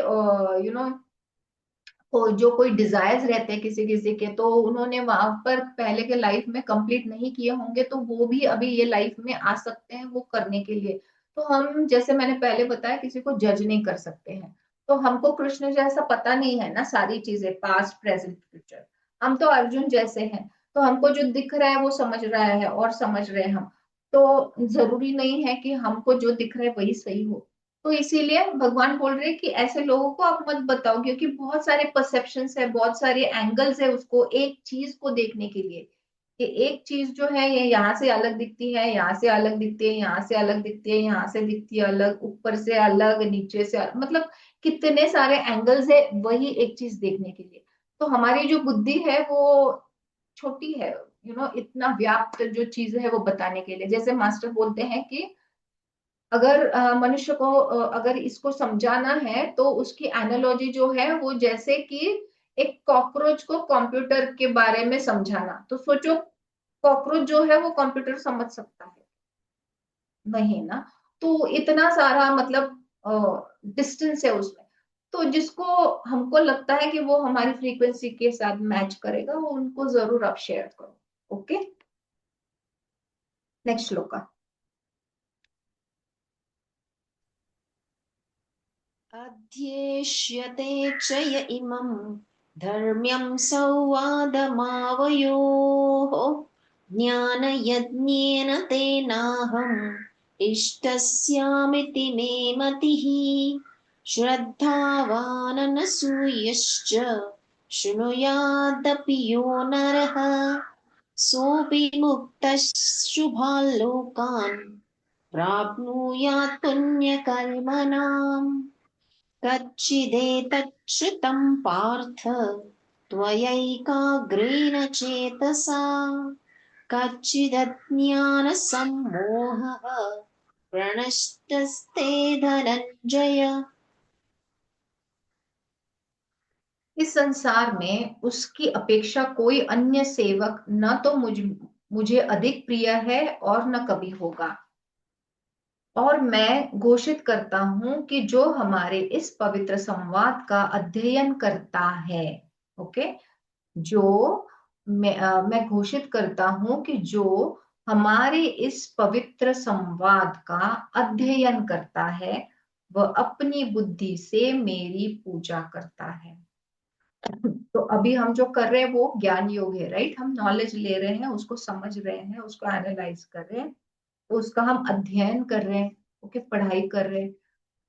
जो कोई डिजायर्स रहते हैं किसी किसी के, तो उन्होंने वहां पर पहले के लाइफ में कंप्लीट नहीं किए होंगे, तो वो भी अभी ये लाइफ में आ सकते हैं वो करने के लिए। तो हम जैसे मैंने पहले बताया किसी को जज नहीं कर सकते हैं। तो हमको कृष्ण जैसा पता नहीं है ना सारी चीजें, पास्ट प्रेजेंट फ्यूचर। हम तो अर्जुन जैसे हैं, तो हमको जो दिख रहा है वो समझ रहा है और समझ रहे हैं हम। तो जरूरी नहीं है कि हमको जो दिख रहा है वही सही हो। तो इसीलिए भगवान बोल रहे हैं कि ऐसे लोगों को आप मत बताओ, क्योंकि बहुत सारे परसेप्शंस है, बहुत सारे एंगल्स है उसको एक चीज को देखने के लिए, कि एक चीज जो है ये यहाँ से अलग दिखती है, यहाँ से अलग दिखती है, यहाँ से अलग दिखती है, यहाँ से दिखती है अलग, ऊपर से अलग, नीचे से अलग, मतलब कितने सारे एंगल्स है वही एक चीज देखने के लिए। तो हमारी जो बुद्धि है वो छोटी है, इतना व्याप्त जो चीज है वो बताने के लिए। जैसे मास्टर बोलते हैं कि अगर मनुष्य को अगर इसको समझाना है तो उसकी एनालॉजी जो है वो जैसे कि एक कॉकरोच को कंप्यूटर के बारे में समझाना। तो सोचो कॉकरोच जो है वो कंप्यूटर समझ सकता है? नहीं ना। तो इतना सारा मतलब डिस्टेंस है उसमें। तो जिसको हमको लगता है कि वो हमारी फ्रीक्वेंसी के साथ मैच करेगा वो उनको जरूर आप शेयर करो। Okay, next shloka. अध्येष्यते च य इमं धर्म्यं संवादमावयोः ज्ञानयज्ञेन तेनाहम् इष्टस्यामिति मे मतिः श्रद्धावाननसूयश्च शृणुयादपि यो नरः सोऽपि मुक्तः शुभान् लोकान् प्राप्नुयात् पुण्यकर्मणाम् कच्चिदेतच्छ्रुतं पार्थ त्वयैकाग्रेण चेतसा कच्चिदज्ञानसम्मोहः प्रणष्टस्ते धनञ्जय। इस संसार में उसकी अपेक्षा कोई अन्य सेवक न तो मुझे अधिक प्रिय है और न कभी होगा। और मैं घोषित करता हूं कि जो हमारे इस पवित्र संवाद का अध्ययन करता है, ओके, जो मैं घोषित करता हूं कि जो हमारे इस पवित्र संवाद का अध्ययन करता है वह अपनी बुद्धि से मेरी पूजा करता है। तो अभी हम जो कर रहे हैं वो ज्ञान योग है, राइट। हम नॉलेज ले रहे हैं, उसको समझ रहे हैं, उसको एनालाइज कर रहे हैं, तो उसका हम अध्ययन कर रहे हैं, ओके, पढ़ाई कर रहे हैं।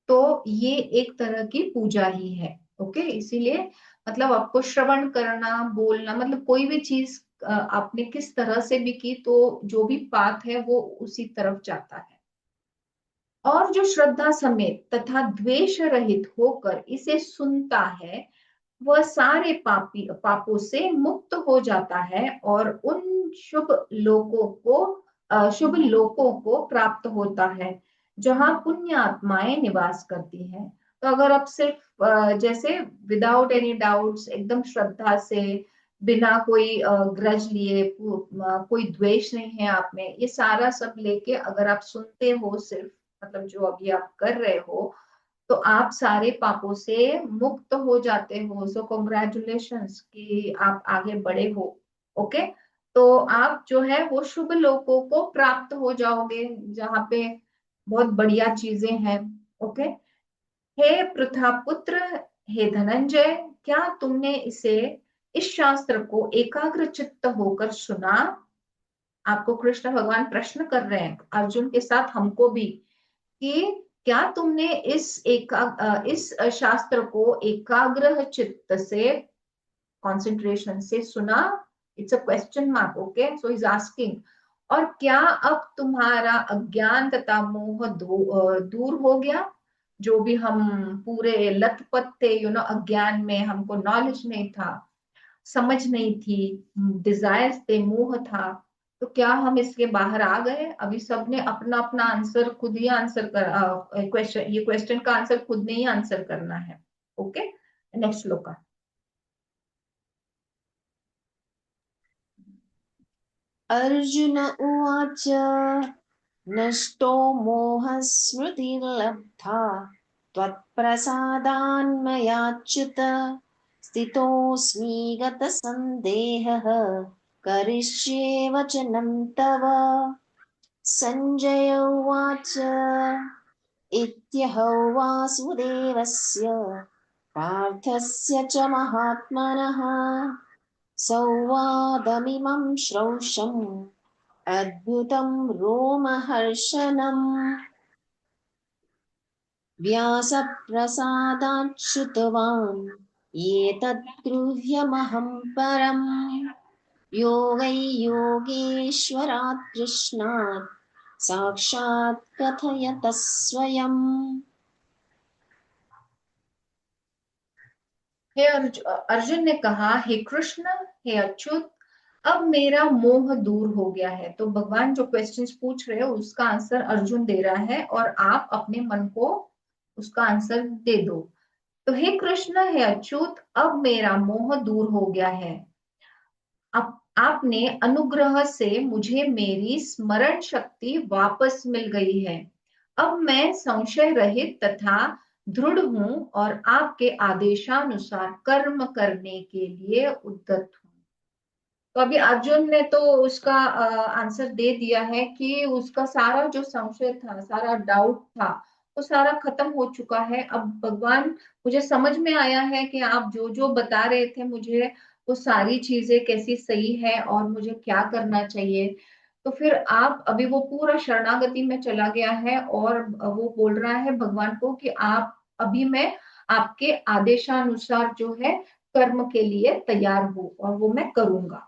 तो ये एक तरह की पूजा ही है। ओके, इसीलिए मतलब आपको श्रवण करना, बोलना, मतलब कोई भी चीज आपने किस तरह से भी की तो जो भी पाथ है वो उसी तरफ जाता है। और जो श्रद्धा समेत तथा द्वेष रहित होकर इसे सुनता है वह सारे पापों से मुक्त हो जाता है और उन शुभ लोकों को प्राप्त होता है जहां पुण्य आत्माएं निवास करती हैं। तो अगर आप सिर्फ जैसे विदाउट एनी डाउट्स एकदम श्रद्धा से, बिना कोई ग्रज लिए, कोई द्वेष नहीं है आप में, ये सारा सब लेके अगर आप सुनते हो सिर्फ, मतलब जो अभी आप कर रहे हो, तो आप सारे पापों से मुक्त हो जाते हो। सो कॉन्ग्रेचुलेशंस कि आप आगे बढ़े हो। ओके, तो आप जो है वो शुभ लोकों को प्राप्त हो जाओगे जहाँ पे बहुत बढ़िया चीजें हैं। ओके, हे पृथा पुत्र, हे धनंजय, क्या तुमने इसे, इस शास्त्र को एकाग्र चित्त होकर सुना? आपको कृष्ण भगवान प्रश्न कर रहे हैं अर्जुन के साथ, हमको भी, कि क्या तुमने इस शास्त्र को एकाग्र चित्त से, कंसंट्रेशन से सुना? It's a question mark, okay, so is asking. और क्या अब तुम्हारा अज्ञान तथा मोह दूर हो गया? जो भी हम पूरे लथपथ थे, अज्ञान में, हमको नॉलेज नहीं था, समझ नहीं थी, डिजायर्स थे, मोह था, तो क्या हम इसके बाहर आ गए? अभी सबने अपना अपना आंसर खुद ही आंसर कर, क्वेश्चन, ये क्वेश्चन का आंसर खुद ने ही आंसर करना है। Okay, next shloka. अर्जुन उवाच नष्टो मोहस्मृतिर्लब्धा त्वत्प्रसादान्मयाच्युत स्थितोऽस्मि गतसन्देहः करिष्ये वचनं तव। सञ्जय उवाच इत्यहौ वासुदेवस्य पार्थस्य च महात्मनः संवादमिमं श्रौषम् अद्भुतं रोमहर्षणम् व्यासप्रसादात् श्रुतवान् एतत् गृह्यमहं परम् योगैयोगेश्वरात् कृष्णात् साक्षात् कथयतः स्वयम्। अर्जुन ने कहा, हे कृष्ण, हे अच्युत, अब मेरा मोह दूर हो गया है। तो भगवान जो क्वेश्चंस पूछ रहे हैं उसका आंसर अर्जुन दे रहा है और आप अपने मन को उसका आंसर दे दो। तो हे कृष्ण, हे अच्युत, अब मेरा मोह दूर हो गया है। आपने अनुग्रह से मुझे मेरी स्मरण शक्ति वापस मिल गई है। अब मैं संशय रहित तथा दृढ़ हूं और आपके आदेशानुसार कर्म करने के लिए उद्यत हूं। तो अभी अर्जुन ने तो उसका आंसर दे दिया है कि उसका सारा जो संशय था, सारा डाउट था, वो सारा खत्म हो चुका है। अब भगवान, मुझे समझ में आया है कि आप जो जो बता रहे थे मुझे, वो सारी चीजें कैसी सही है और मुझे क्या करना चाहिए। तो फिर आप अभी, वो पूरा शरणागति में चला गया है और वो बोल रहा है भगवान को कि आप अभी, मैं आपके आदेशानुसार जो है कर्म के लिए तैयार हूं और वो मैं करूंगा।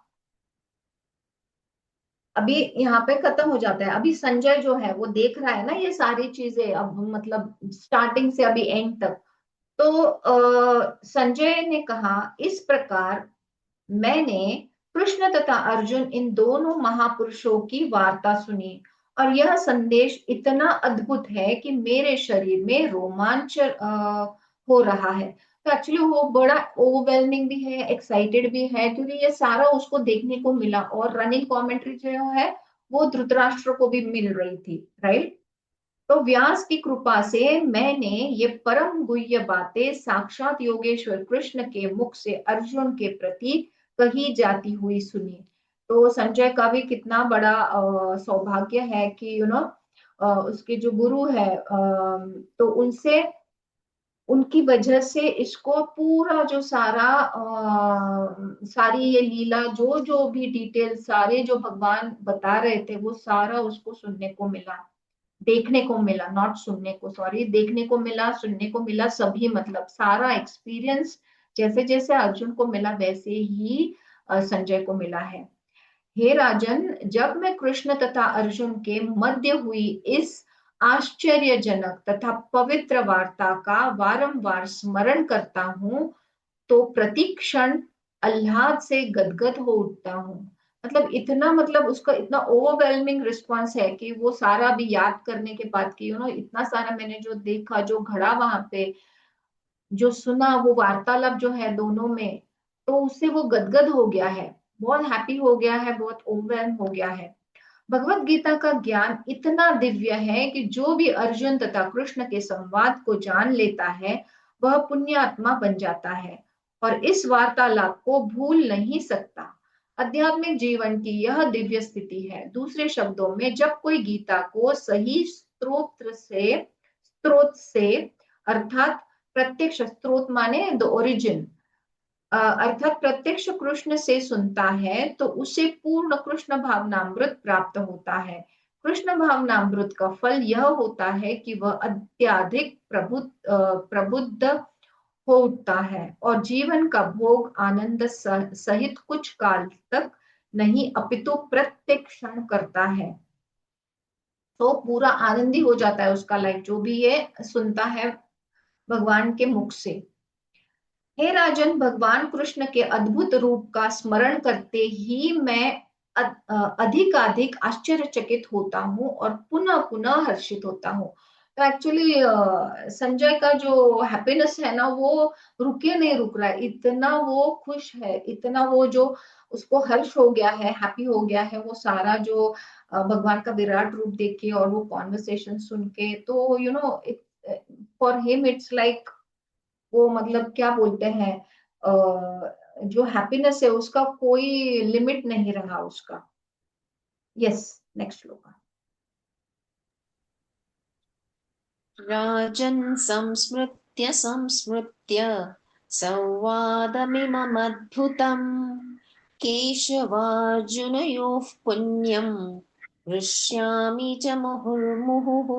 अभी यहाँ पे खत्म हो जाता है। अभी संजय जो है वो देख रहा है ना ये सारी चीजें, अब मतलब स्टार्टिंग से अभी एंड तक। तो संजय ने कहा, इस प्रकार मैंने कृष्ण तथा अर्जुन इन दोनों महापुरुषों की वार्ता सुनी और यह संदेश इतना अद्भुत है कि मेरे शरीर में रोमांच हो रहा है। तो एक्चुअली वो बड़ा ओवरवेलमिंग भी है, एक्साइटेड भी है, क्योंकि ये सारा उसको देखने को मिला और रनिंग कमेंट्री जो है वो धृतराष्ट्र को भी मिल रही थी, राइट। तो व्यास की कृपा से मैंने ये परम गुह्य बातें साक्षात योगेश्वर कृष्ण के मुख से अर्जुन के प्रति कही जाती हुई सुनी। तो संजय का भी कितना बड़ा सौभाग्य है कि उसके जो गुरु है, तो उनसे, उनकी वजह से इसको पूरा जो सारा सारी ये लीला, जो जो भी डिटेल सारे जो भगवान बता रहे थे, वो सारा उसको सुनने को मिला, देखने को मिला, नॉट सुनने को, सॉरी, देखने को मिला, सुनने को मिला, सभी मतलब सारा एक्सपीरियंस जैसे जैसे अर्जुन को मिला वैसे ही संजय को मिला है। हे राजन, जब मैं कृष्ण तथा अर्जुन के मध्य हुई इस आश्चर्यजनक तथा पवित्र वार्ता का वारंवार स्मरण करता हूँ तो प्रतिक्षण आह्लाद से गदगद हो उठता हूँ। मतलब इतना, मतलब उसका इतना ओवरवेलमिंग रिस्पॉन्स है कि वो सारा भी याद करने के बाद कि इतना सारा मैंने जो देखा, जो घड़ा वहां पे, जो सुना, वो वार्तालाप जो है दोनों में, तो उससे वो गदगद हो गया है, बहुत हैप्पी हो गया है, बहुत ओवरवेलम हो गया है। भगवत गीता का ज्ञान इतना दिव्य है कि जो भी अर्जुन तथा कृष्ण के संवाद को जान लेता है वह पुण्यात्मा बन जाता है और इस वार्तालाप को भूल नहीं सकता। आध्यात्मिक जीवन की यह दिव्य स्थिति है। दूसरे शब्दों में, जब कोई गीता को सही स्रोत से अर्थात प्रत्यक्ष, स्रोत माने द ओरिजिन, अर्थात प्रत्यक्ष कृष्ण से सुनता है तो उसे पूर्ण कृष्ण भावनामृत प्राप्त होता है। कृष्ण भावनामृत का फल यह होता है कि वह अत्यधिक प्रबुद्ध हो उठता है और जीवन का भोग आनंद सहित कुछ काल तक नहीं अपितु प्रत्येक क्षण करता है। तो पूरा आनंदी हो जाता है उसका लाइफ, जो भी ये सुनता है भगवान के मुख से। हे राजन, भगवान कृष्ण के अद्भुत रूप का स्मरण करते ही मैं अधिकाधिक आश्चर्यचकित होता हूँ और पुनः पुनः हर्षित होता हूँ। तो एक्चुअली संजय का जो हैप्पीनेस है ना, वो रुके नहीं रुक रहा है, इतना वो खुश है, इतना वो जो उसको हर्ष हो गया है, हैप्पी हो गया है, वो सारा जो भगवान का विराट रूप देख के और वो कॉन्वर्सेशन सुन के, तो फॉर हिम इट्स लाइक, वो मतलब क्या बोलते हैं, जो हैप्पीनेस है उसका कोई लिमिट नहीं रहा उसका। यस, नेक्स्ट श्लोक। राजन् संस्मृत्य संस्मृत्य संवादमिममद्भुतम् केशवार्जुनयोः पुण्यम् हृष्यामि च मुहुर्मुहुः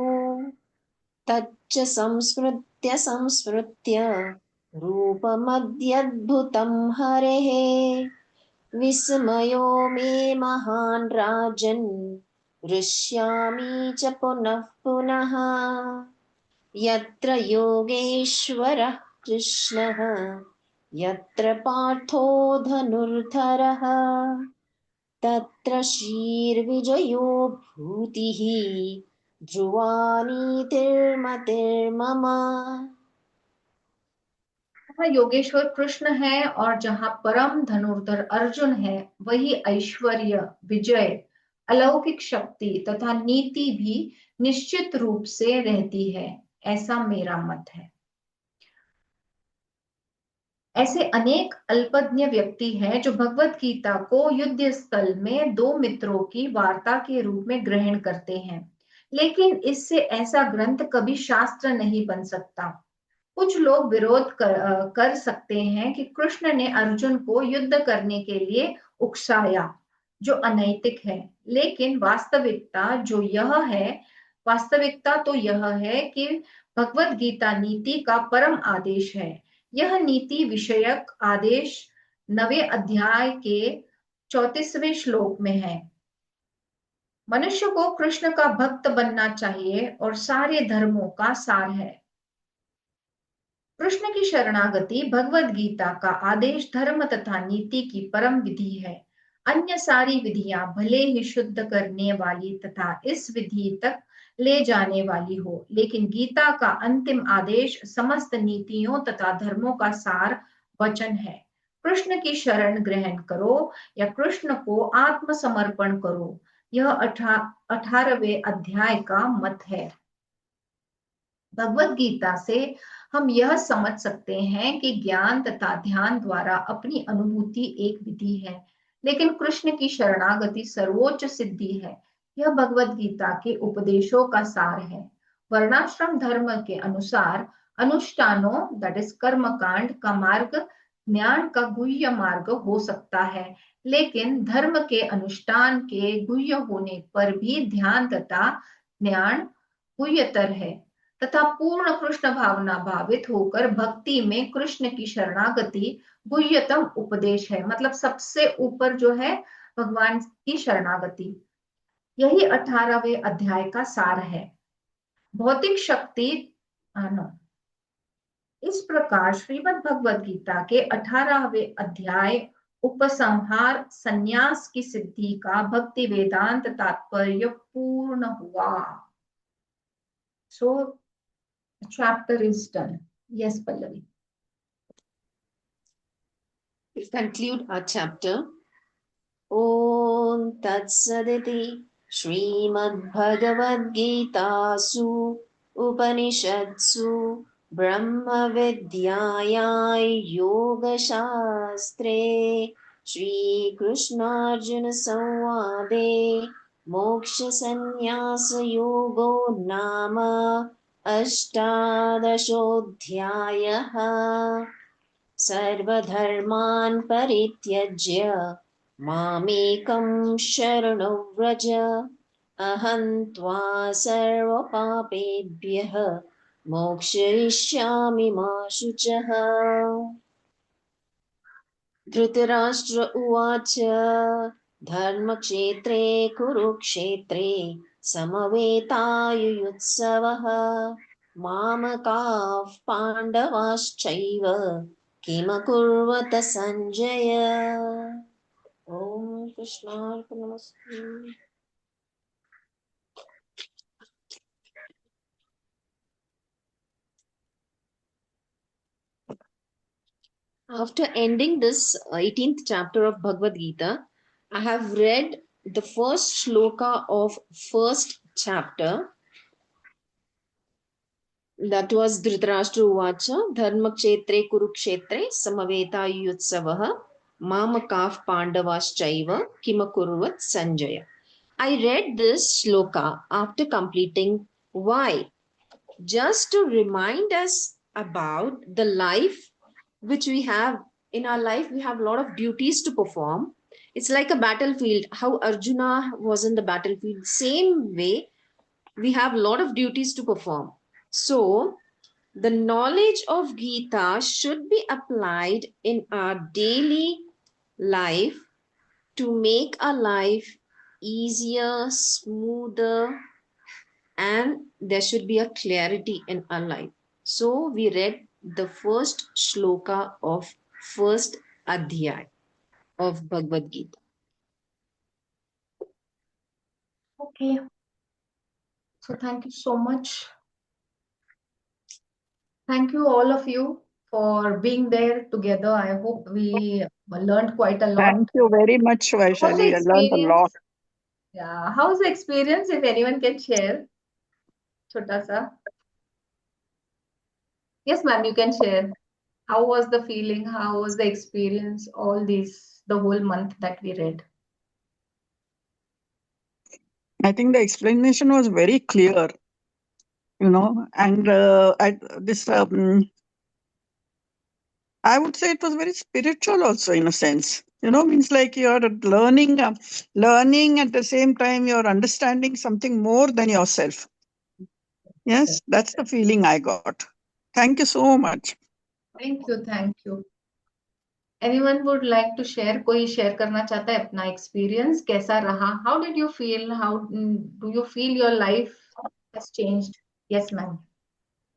तच्च संस्मृत्य संस्मृत्य रूपमद्यद्भुतं हरेः विस्मयो मे महान् राजन् हृष्यामि च पुनः पुनः यत्र योगेश्वरः कृष्णः यत्र पार्थो धनुर्धरः तत्र शीर्विजयो भूतिः ध्रुवानीतिर्मतिर्मम। जहाँ योगेश्वर कृष्ण है और जहाँ परम धनुर्धर अर्जुन है, वही ऐश्वर्य, विजय, अलौकिक शक्ति तथा नीति भी निश्चित रूप से रहती है, ऐसा मेरा मत है। ऐसे अनेक अल्पज्ञ व्यक्ति हैं जो भगवत गीता को युद्ध स्थल में दो मित्रों की वार्ता के रूप में ग्रहण करते हैं, लेकिन इससे ऐसा ग्रंथ कभी शास्त्र नहीं बन सकता। कुछ लोग विरोध कर सकते हैं कि कृष्ण ने अर्जुन को युद्ध करने के लिए उकसाया, जो अनैतिक है, लेकिन वास्तविकता तो यह है कि भगवत गीता नीति का परम आदेश है। यह नीति विषयक आदेश 9वें अध्याय के 34वें श्लोक में है। मनुष्य को कृष्ण का भक्त बनना चाहिए और सारे धर्मों का सार है। कृष्ण की शरणागति भगवत गीता का आदेश धर्म तथा नीति की परम विधि है। अन्य सारी विधियां भले ही शुद्ध करने वाली तथा इस विधि तक ले जाने वाली हो, लेकिन गीता का अंतिम आदेश समस्त नीतियों तथा धर्मों का सार वचन है। कृष्ण की शरण ग्रहण करो या कृष्ण को आत्मसमर्पण करो, यह 18वें अध्याय का मत है। भगवत गीता से हम यह समझ सकते हैं कि ज्ञान तथा ध्यान द्वारा अपनी अनुभूति एक विधि है, लेकिन कृष्ण की शरणागति सर्वोच्च सिद्धि है। यह भगवत गीता के उपदेशों का सार है। वर्णाश्रम धर्म के अनुसार अनुष्ठानों दैट इज कर्म कांड का मार्ग ज्ञान का गुह्य मार्ग हो सकता है, लेकिन धर्म के अनुष्ठान के गुह्य होने पर भी ध्यान तथा ज्ञान गुह्यतर है तथा पूर्ण कृष्ण भावना भावित होकर भक्ति में कृष्ण की शरणागति गुह्यतम उपदेश है। मतलब सबसे ऊपर जो है भगवान की शरणागति, यही 18वें अध्याय का सार है। भौतिक शक्ति नो इस प्रकार श्रीमद् भगवद गीता के 18वें अध्याय उपसंहार संन्यास की सिद्धि का भक्ति वेदांत तात्पर्य पूर्ण हुआ। सो chapter is done. Yes, Pallavi. We'll conclude our chapter. Om Tat Saditi Srimad Bhagavad Gita Su Upanishadsu Brahma Vidyayai Yoga Shastre Shri Krishna Arjuna Samvade Moksha Sannyasa Yogo Nama Ashtadashodhyayaha सर्वधर्मान् परित्यज्य मामेकं शरणो व्रज अहं त्वा सर्वपापेभ्यः मोक्षयिष्यामि मा शुचः। धृतराष्ट्र उवाच धर्मक्षेत्रे कुरुक्षेत्रे समवेतायुयुत्सवः मामकाः पाण्डवाश्चैव किमकुर्वत संजय। ओम कृष्णार्पणमस्तु। After ending this 18th chapter of Bhagavad Gita, I have read the first shloka of first chapter. That was Dhritarashtra Uvacha Dharmakshetre Kurukshetre Samaveta Yutsavaha Mamakaf Pandavaschaiva Kimakurvat Sanjaya. I read this shloka after completing why, just to remind us about the life which we have. In our life we have a lot of duties to perform. It's like a battlefield, how Arjuna was in the battlefield, same way we have a lot of duties to perform. So the knowledge of Gita should be applied in our daily life to make our life easier, smoother, and there should be a clarity in our life. So we read the first shloka of first adhyay of Bhagavad Gita. Okay. So thank you so much. Thank you all of you for being there together. I hope we learned quite a lot. Thank you very much, How's the Vaishali. I learned a lot. experience? Yeah, how's the experience? If anyone can share, छोटा सा. Yes, ma'am, you can share. How was the feeling? How was the experience? All these, the whole month that we read. I think the explanation was very clear, and this, I would say it was very spiritual also in a sense. Means like you're learning at the same time you're understanding something more than yourself. Yes, that's the feeling I got. Thank you so much. Thank you, thank you. Anyone would like to share? कोई share करना चाहता है अपना experience कैसा रहा? How did you feel? How do you feel your life has changed? Yes, ma'am.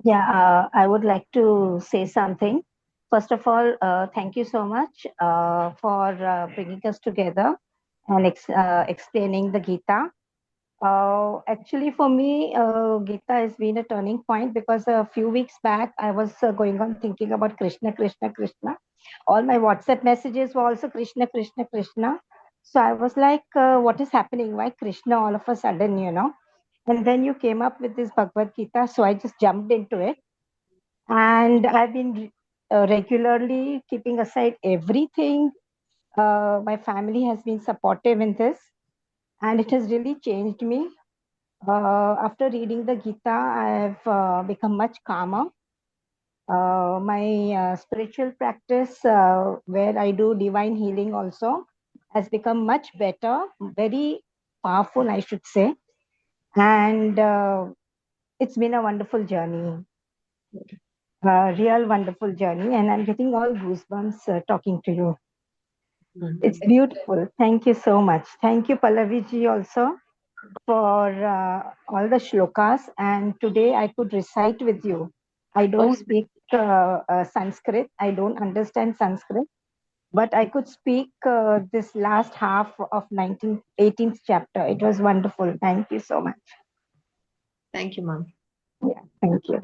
Yeah, I would like to say something. First of all, thank you so much for bringing us together and explaining the Gita. Actually, for me, Gita has been a turning point because a few weeks back, I was going on thinking about Krishna, Krishna, Krishna. All my WhatsApp messages were also Krishna, Krishna, Krishna. So I was like, what is happening? Why Krishna all of a sudden, And then you came up with this Bhagavad Gita. So I just jumped into it. And I've been regularly keeping aside everything. My family has been supportive in this. And it has really changed me. After reading the Gita, I've become much calmer. My spiritual practice, where I do divine healing also, has become much better, very powerful, I should say. And it's been a wonderful journey, a real wonderful journey. And I'm getting all goosebumps talking to you. It's beautiful. Thank you so much. Thank you, Pallavi ji, also for all the shlokas. And today I could recite with you. I don't speak Sanskrit. I don't understand Sanskrit. But I could speak this last half of 18th chapter. It was wonderful. Thank you so much. Thank you, ma'am. Yeah, thank you.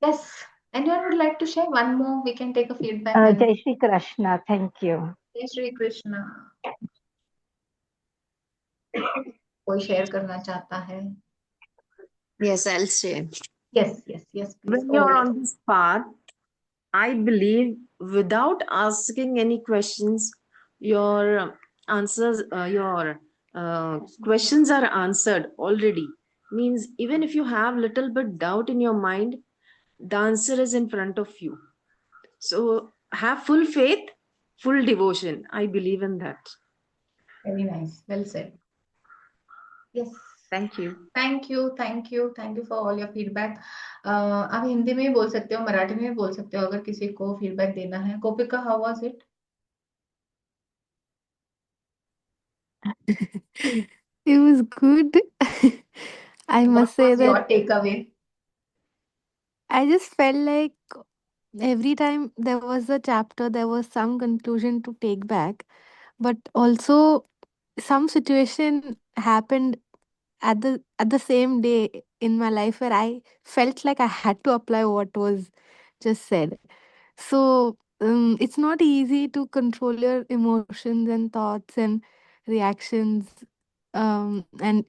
Yes. Anyone would like to share one more? We can take a feedback. and- Jai Shri Krishna. Thank you. Jai Shri Krishna. कोई share करना चाहता है? Yes, I'll share. Yes, yes, yes, please. When Go you're ahead. on this path, I believe without asking any questions, your answers, your questions are answered already. Means even if you have little bit doubt in your mind, the answer is in front of you. So have full faith, full devotion. I believe in that. Very nice. Well said. Yes. Thank you. Thank you thank you thank you for all your feedback. आप हिंदी में भी बोल सकते हो, मराठी में भी बोल सकते हो अगर किसी को फीडबैक देना है. Kopika, how was it? It was good. I must say your that takeaway? I just felt like every time there was a chapter, there was some conclusion to take back, but also some situation happened at the same day in my life where I felt like I had to apply what was just said. So it's not easy to control your emotions and thoughts and reactions. And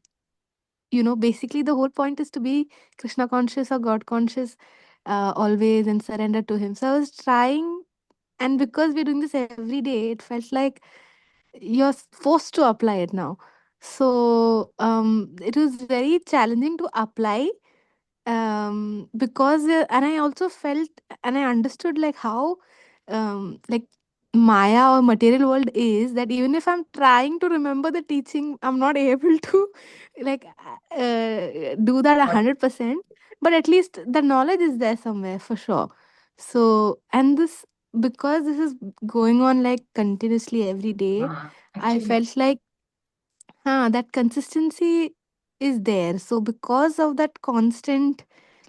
basically the whole point is to be Krishna conscious or God conscious always and surrender to Him. So I was trying, and because we're doing this every day, it felt like you're forced to apply it now. So it was very challenging to apply, because and I also felt and I understood like how like Maya or material world is, that even if I'm trying to remember the teaching, I'm not able to like do that 100%, but at least the knowledge is there somewhere for sure. So, and this, because this is going on like continuously every day, I Actually, felt like that consistency is there. So because of that constant,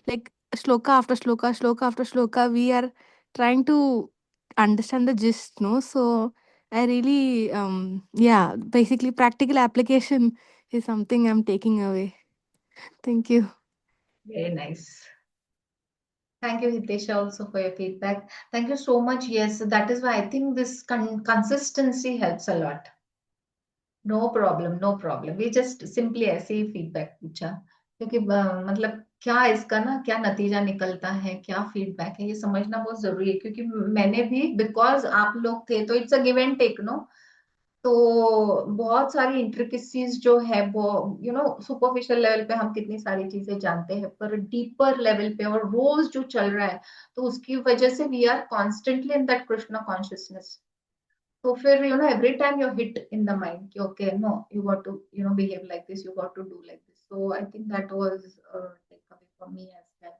like shloka after shloka, shloka after shloka, we are trying to understand the gist, no? So I really, yeah, basically practical application is something I'm taking away. Thank you. Very nice. Thank you, Hitesha, also for your feedback. Thank you so much. Yes, that is why I think this consistency helps a lot. No problem, no problem. We just simply ऐसे ही फीडबैक पूछा, क्योंकि मतलब क्या इसका ना क्या नतीजा निकलता है, क्या फीडबैक है, ये समझना बहुत जरूरी है। क्योंकि मैंने भी, बिकॉज आप लोग थे तो it's a give and take, no. तो बहुत सारी इंट्रिकेसीज जो है वो सुपरफिशियल लेवल पे हम कितनी सारी चीजें जानते हैं, पर डीपर लेवल पे और रोज जो चल रहा है, तो उसकी वजह से we are constantly in that Krishna consciousness. तो फिर every time you hit in the mind कि okay, no, you got to behave like this, you got to do like this. So I think that was takeaway for me as well.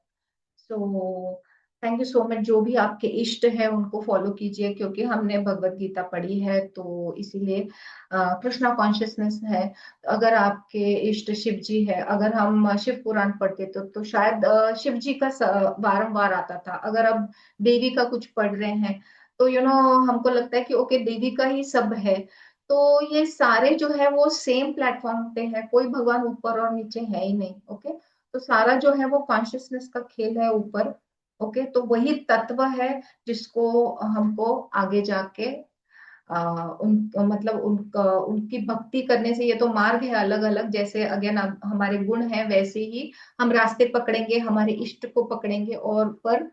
So thank you so much. जो भी आपके इष्ट है उनको फॉलो कीजिए, क्योंकि हमने भगवत गीता पढ़ी है तो इसीलिए कृष्णा कॉन्शियसनेस है। अगर आपके इष्ट शिव जी है, अगर हम शिव पुराण पढ़ते तो शायद शिव जी का बारंबार आता था। अगर अब देवी का कुछ पढ़ रहे हैं तो हमको लगता है कि ओके, देवी का ही सब है। तो ये सारे जो है वो सेम प्लेटफॉर्म पे है, कोई भगवान ऊपर और नीचे है ही नहीं। ओके, तो सारा जो है वो कॉन्शियसनेस का खेल है ऊपर। ओके, तो वही तत्व है जिसको हमको आगे जाके मतलब उनकी भक्ति करने से, ये तो मार्ग है अलग अलग, जैसे अगेन हमारे गुण है वैसे ही हम रास्ते पकड़ेंगे, हमारे इष्ट को पकड़ेंगे, और पर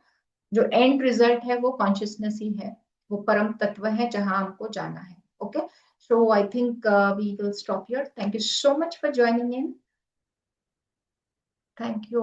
जो एंड रिजल्ट है वो कॉन्शियसनेस ही है, वो परम तत्व है जहां हमको जाना है। Okay, so I think we will stop here. Thank you so much for joining in. Thank you.